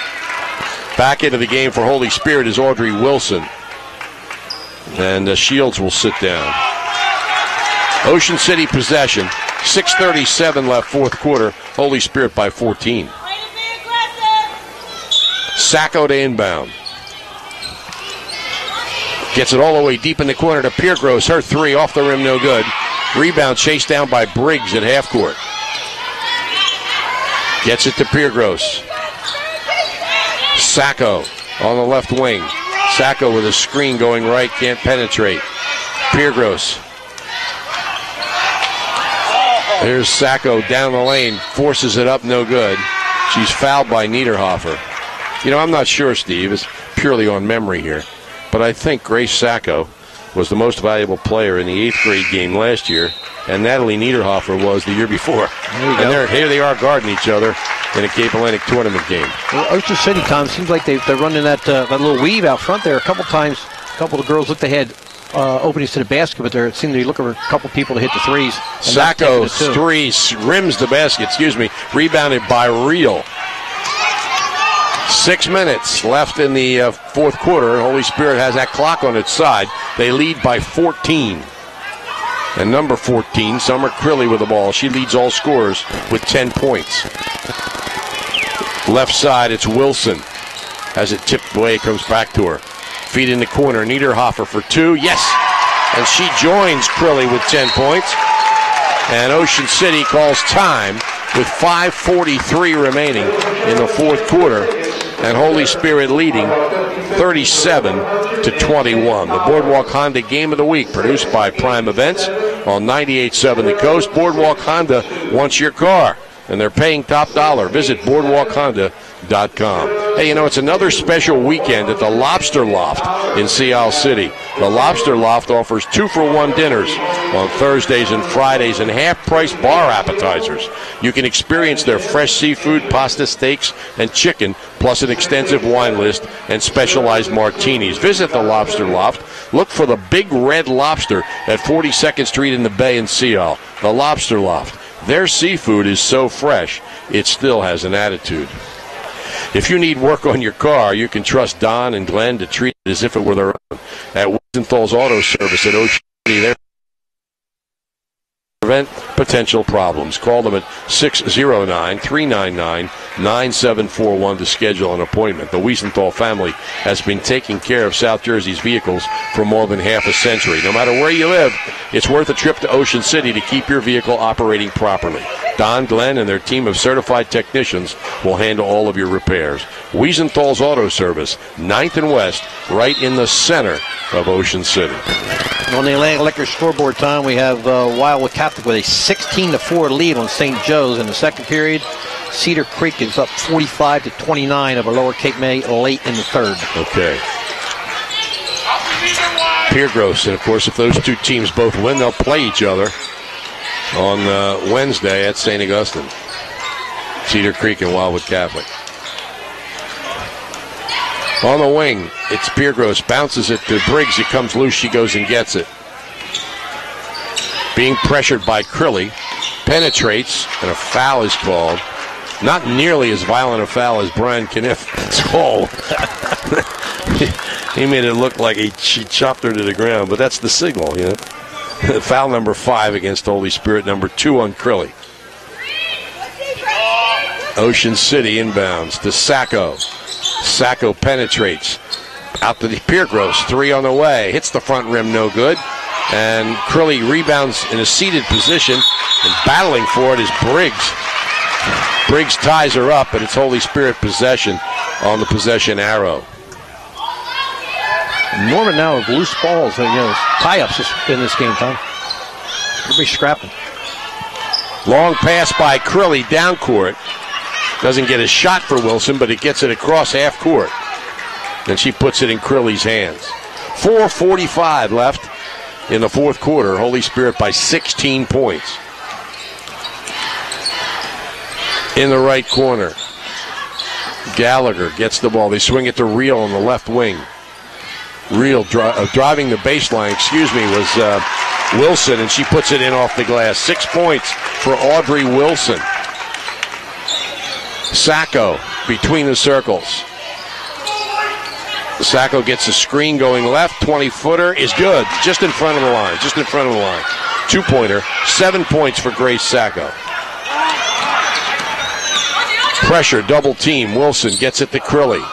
Back into the game for Holy Spirit is Audrey Wilson. And Shields will sit down. Ocean City possession. 6:37 left, fourth quarter. Holy Spirit by 14. Sacco to inbound. Gets it all the way deep in the corner to Piergross. Her three off the rim, no good. Rebound chased down by Briggs at half court. Gets it to Piergross. Sacco on the left wing. Sacco with a screen going right, can't penetrate. Piergross. Here's Sacco down the lane, forces it up, no good. She's fouled by Niederhofer. You know, I'm not sure, Steve. It's purely on memory here. But I think Grace Sacco was the most valuable player in the 8th grade game last year, and Natalie Niederhofer was the year before. And here they are guarding each other in a Cape Atlantic tournament game. Well, Ocean City, Tom, seems like they're running that little weave out front there. A couple times, a couple of the girls looked ahead. Openings to the basket, but it seemed to be looking for a couple people to hit the threes. Sacco three rims the basket, rebounded by Real. 6 minutes left in the fourth quarter. Holy Spirit has that clock on its side. They lead by 14. And number 14, Summer Crilly with the ball. She leads all scorers with 10 points. Left side, it's Wilson. Has it tipped away, comes back to her. Feed in the corner, Niederhofer for two. Yes! And she joins Crilly with 10 points. And Ocean City calls time with 5:43 remaining in the fourth quarter. And Holy Spirit leading 37-21. The Boardwalk Honda Game of the Week, produced by Prime Events on 98.7 The Coast. Boardwalk Honda wants your car, and they're paying top dollar. Visit boardwalkhonda.com. Hey, you know, it's another special weekend at the Lobster Loft in Sea Isle City. The Lobster Loft offers 2-for-1 dinners on Thursdays and Fridays and half-price bar appetizers. You can experience their fresh seafood, pasta, steaks, and chicken, plus an extensive wine list and specialized martinis. Visit the Lobster Loft. Look for the Big Red Lobster at 42nd Street in the Bay in Sea Isle. The Lobster Loft. Their seafood is so fresh, it still has an attitude. If you need work on your car, you can trust Don and Glenn to treat it as if it were their own. At Wiesenthal's Auto Service at Ocean City, they're prevent potential problems. Call them at 609-399-9741 to schedule an appointment. The Wiesenthal family has been taking care of South Jersey's vehicles for more than half a century. No matter where you live, it's worth a trip to Ocean City to keep your vehicle operating properly. Don, Glenn, and their team of certified technicians will handle all of your repairs. Wiesenthal's Auto Service, 9th and West, right in the center of Ocean City. On the Atlantic Liquor scoreboard, Tom, we have Wildwood Catholic with a 16-4 lead on St. Joe's in the second period. Cedar Creek is up 45-29 over Lower Cape May late in the third. Okay. Piergross, and of course, if those two teams both win, they'll play each other on Wednesday at St. Augustine. Cedar Creek and Wildwood Catholic. On the wing, it's Piergross. Bounces it to Briggs. It comes loose. She goes and gets it. Being pressured by Crilly. Penetrates, and a foul is called. Not nearly as violent a foul as Brian Kniff's call. He made it look like she chopped her to the ground, but that's the signal, you know. Foul number 5 against Holy Spirit, number 2 on Crilly. Ocean City inbounds to Sacco. Sacco penetrates out to the Piergross. 3 on the way. Hits the front rim, no good. And Crilly rebounds in a seated position, and battling for it is Briggs. Briggs ties her up, and it's Holy Spirit possession on the possession arrow. Norman now with loose balls, tie-ups in this game, Tom. Everybody's scrapping. Long pass by Crilly down court. Doesn't get a shot for Wilson, but it gets it across half court. Then she puts it in Crilly's hands. 4:45 left in the fourth quarter. Holy Spirit by 16 points. In the right corner, Gallagher gets the ball. They swing it to Reel on the left wing. Reel driving the baseline, was Wilson, and she puts it in off the glass. 6 points for Audrey Wilson. Sacco between the circles. Sacco gets a screen going left. 20-footer is good. Just in front of the line. 2-pointer. 7 points for Grace Sacco. Pressure, double team. Wilson gets it to Crilly.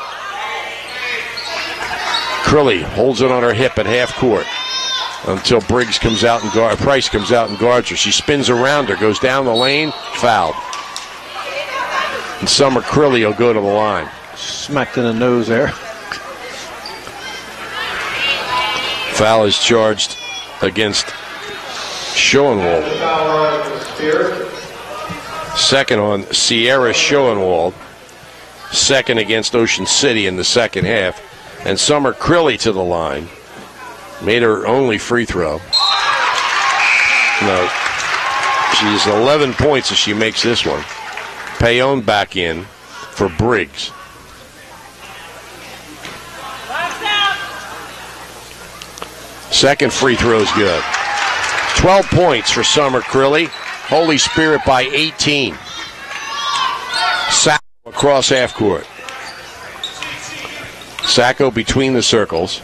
Crilly holds it on her hip at half court until Briggs comes out and Price comes out and guards her. She spins around her, goes down the lane, fouled. And Summer Crilly will go to the line. Smacked in the nose there. Foul is charged against Schoenwald. Second on Sierra Schoenwald. Second against Ocean City in the second half. And Summer Crilly to the line. Made her only free throw. No. She's 11 points as she makes this one. Payon back in for Briggs. Second free throw is good. 12 points for Summer Crilly. Holy Spirit by 18. Sacco across half court. Sacco between the circles.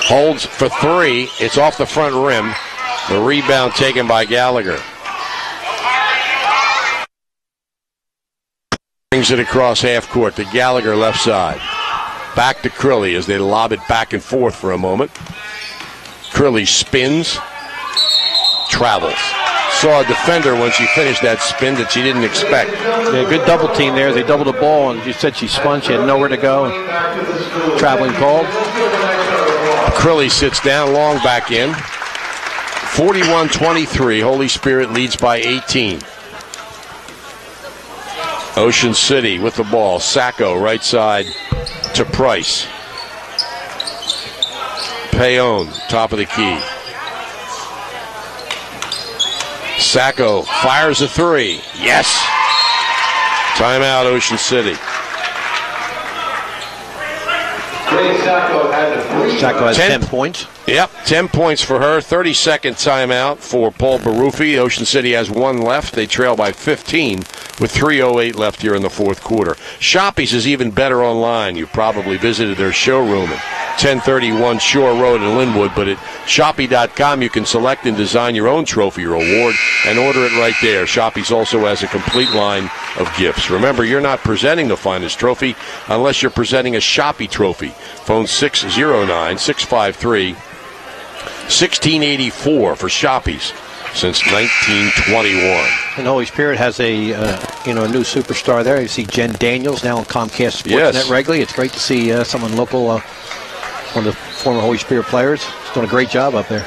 Holds for 3. It's off the front rim. The rebound taken by Gallagher. Brings it across half court to Gallagher left side. Back to Crilly as they lob it back and forth for a moment. Crilly spins. Travels. Saw a defender when she finished that spin that she didn't expect. Yeah, good double team there. They doubled the ball, and you said she spun. She had nowhere to go. Traveling called. Crilly sits down, Long back in. 41-23. Holy Spirit leads by 18. Ocean City with the ball. Sacco right side to Price. Payon, top of the key. Sacco fires a 3. Yes! Timeout, Ocean City. Sacco has 10 points. Yep, 10 points for her. 30-second timeout for Paul Baruffi. Ocean City has 1 left. They trail by 15 with 3:08 left here in the fourth quarter. Shoppy's is even better online. You probably visited their showroom at 1031 Shore Road in Linwood, but at Shoppy.com you can select and design your own trophy or award and order it right there. Shoppy's also has a complete line of gifts. Remember, you're not presenting the finest trophy unless you're presenting a Shoppy trophy. Phone 609-653-1684 for Shoppy's since 1921. And Holy Spirit has a new superstar there. You see Jen Daniels now on Comcast Sportsnet regularly. It's great to see someone local, one of the former Holy Spirit players. He's doing a great job up there.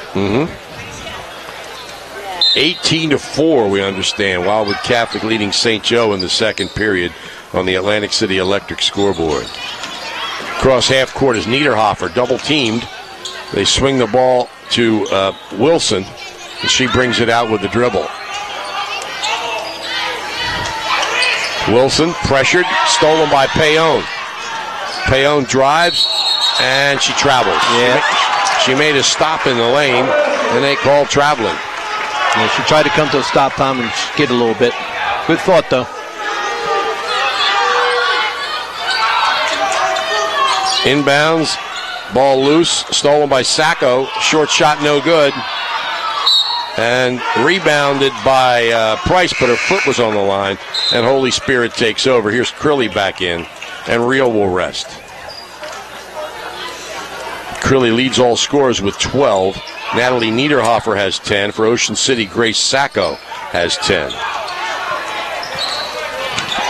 18-4, we understand. Wildwood Catholic leading St. Joe in the second period on the Atlantic City Electric scoreboard. Across half court is Niederhofer, double teamed. They swing the ball to Wilson, and she brings it out with the dribble. Wilson pressured, stolen by Payon. Payon drives, and she travels. Yeah. She made a stop in the lane, and they called traveling. Yeah, she tried to come to a stop, Tom, and skid a little bit. Good thought, though. Inbounds Ball loose, stolen by Sacco. Short shot, no good. And rebounded by Price, but her foot was on the line. And Holy Spirit takes over. Here's Crilly back in, and Real will rest. Crilly leads all scorers with 12. Natalie Niederhofer has 10. For Ocean City, Grace Sacco has 10.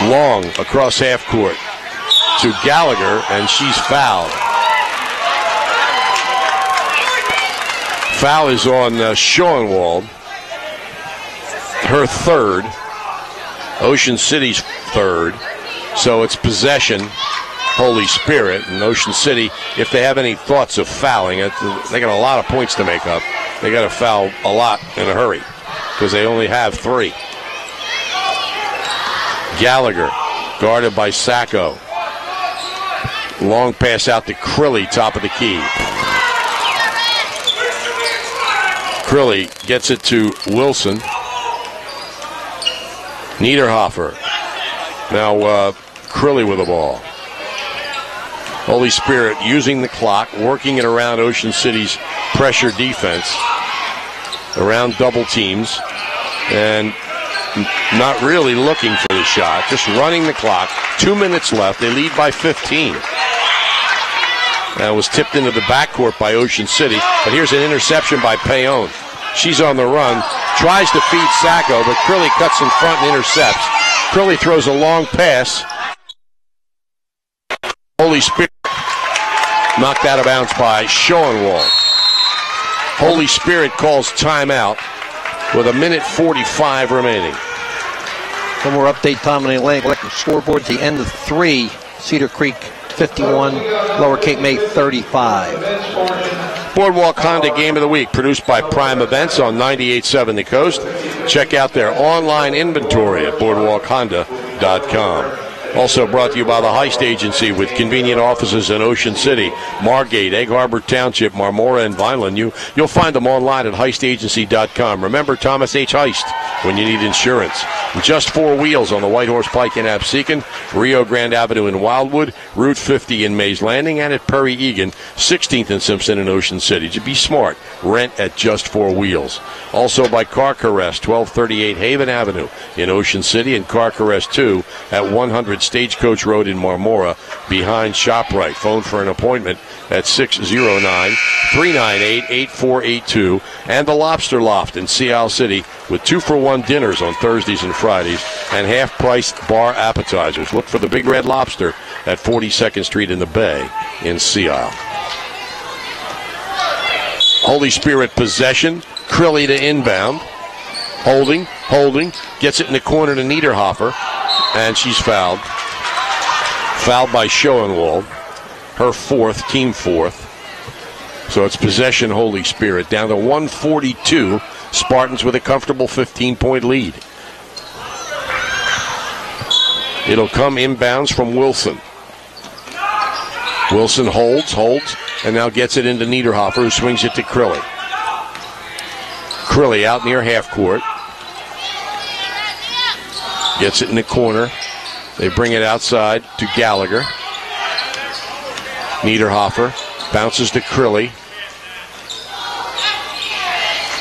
Long across half court to Gallagher, and she's fouled. Foul is on Schoenwald, her third, Ocean City's third. So it's possession, Holy Spirit. And Ocean City, if they have any thoughts of fouling, they got a lot of points to make up. They got to foul a lot in a hurry because they only have 3. Gallagher, guarded by Sacco. Long pass out to Crilly, top of the key. Crilly gets it to Wilson. Niederhofer. Now Crilly with the ball. Holy Spirit using the clock, working it around Ocean City's pressure defense, around double teams, and not really looking for the shot, just running the clock. 2 minutes left. They lead by 15. That was tipped into the backcourt by Ocean City, but here's an interception by Payon. She's on the run, tries to feed Sacco, but Crilly cuts in front and intercepts. Crilly throws a long pass. Holy Spirit knocked out of bounds by Schoenwald. Holy Spirit calls timeout with 1:45 remaining. One more update, Tom, and the Atlantic Electric scoreboard. At the end of 3, Cedar Creek 51, Lower Cape May 35. Boardwalk Honda Game of the Week, produced by Prime Events on 98.7 The Coast. Check out their online inventory at boardwalkhonda.com. Also brought to you by the Heist Agency with convenient offices in Ocean City, Margate, Egg Harbor Township, Marmora, and Vineland. You'll find them online at heistagency.com. Remember Thomas H. Heist when you need insurance. Just 4 Wheels on the White Horse Pike in Absecon, Rio Grande Avenue in Wildwood, Route 50 in Mays Landing, and at Perry Egan, 16th and Simpson in Ocean City. To be smart, rent at Just 4 Wheels. Also by Car Caress, 1238 Haven Avenue in Ocean City, and Car Caress 2 at 100 Stagecoach Road in Marmora behind ShopRite. Phone for an appointment at 609-398-8482. And the Lobster Loft in Sea Isle City with 2-for-1 dinners on Thursdays and Fridays and half-price bar appetizers. Look for the Big Red Lobster at 42nd Street in the Bay in Sea Isle. Holy Spirit possession. Crilly to inbound. Holding, gets it in the corner to Niederhofer, and she's fouled. Fouled by Schoenwald, her 4th, team 4th. So it's possession, Holy Spirit, down to 142. Spartans with a comfortable 15-point lead. It'll come inbounds from Wilson. Wilson holds, and now gets it into Niederhofer, who swings it to Crilly. Crilly out near half court. Gets it in the corner. They bring it outside to Gallagher. Niederhofer bounces to Crilly.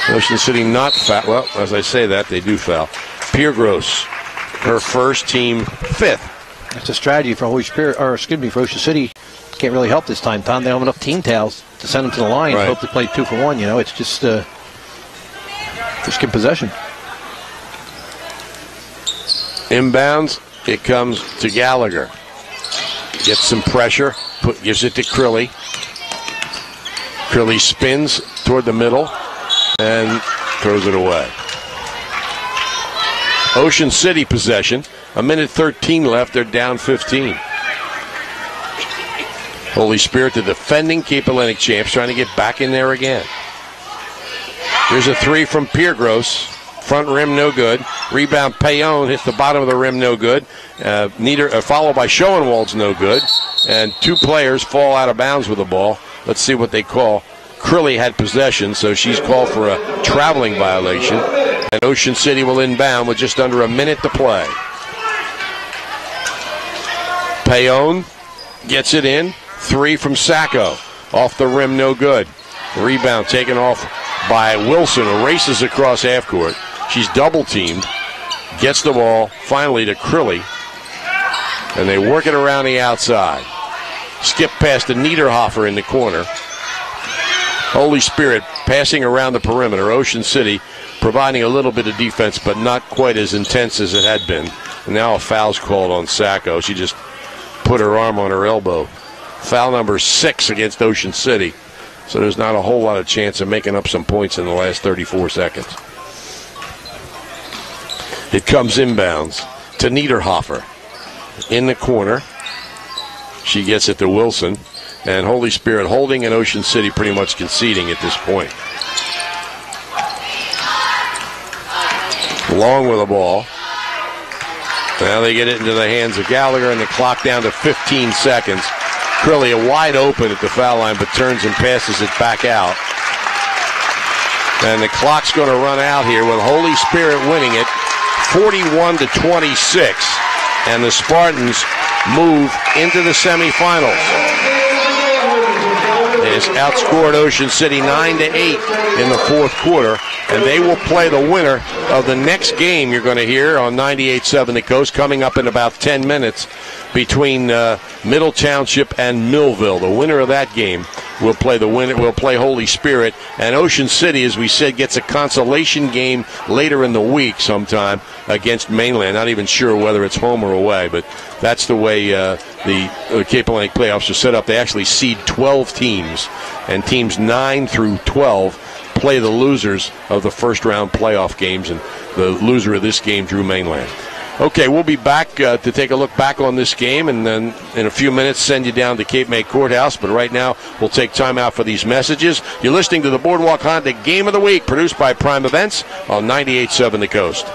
Ocean City not foul. Well, as I say that, they do foul. Piergross, her first, team 5th. That's a strategy for Holy Spirit, or excuse me, for Ocean City. Can't really help this time, Tom. They don't have enough team towels to send them to the line. Right. Hope to play 2-for-1. You know, it's just get possession. Inbounds, it comes to Gallagher. Gets some pressure, gives it to Crilly. Crilly spins toward the middle and throws it away. Ocean City possession. 1:13 left. They're down 15. Holy Spirit, the defending Cape Atlantic champs, trying to get back in there again. Here's a 3 from Piergross. Front rim, no good. Rebound, Payon hits the bottom of the rim, no good. Followed by Schoenwald's, no good. And 2 players fall out of bounds with the ball. Let's see what they call. Crilly had possession, so she's called for a traveling violation. And Ocean City will inbound with just under a minute to play. Payon gets it in. 3 from Sacco. Off the rim, no good. Rebound taken off by Wilson, who races across half court. She's double teamed. Gets the ball finally to Crilly. And they work it around the outside. Skip past to Niederhofer in the corner. Holy Spirit passing around the perimeter. Ocean City providing a little bit of defense, but not quite as intense as it had been. And now a foul's called on Sacco. She just put her arm on her elbow. Foul number 6 against Ocean City. So there's not a whole lot of chance of making up some points in the last 34 seconds. It comes inbounds to Niederhofer. In the corner. She gets it to Wilson. And Holy Spirit holding, and Ocean City pretty much conceding at this point. Long with the ball. Now they get it into the hands of Gallagher, and the clock down to 15 seconds. Crilly wide open at the foul line, but turns and passes it back out. And the clock's going to run out here with Holy Spirit winning it 41-26. And the Spartans move into the semifinals. They just outscored Ocean City 9-8 in the fourth quarter, and they will play the winner of the next game you're going to hear on 98.7 The Coast coming up in about 10 minutes between Middle Township and Millville. The winner of that game will play Holy Spirit, and Ocean City, as we said, gets a consolation game later in the week sometime against Mainland. Not even sure whether it's home or away, but that's the way the Cape Atlantic playoffs are set up. They actually seed 12 teams, and teams 9 through 12 play the losers of the first round playoff games, and the loser of this game drew Mainland. Okay, we'll be back to take a look back on this game, and then in a few minutes send you down to Cape May Courthouse. But right now, we'll take time out for these messages. You're listening to the Boardwalk Honda Game of the Week, produced by Prime Events on 98.7 The Coast.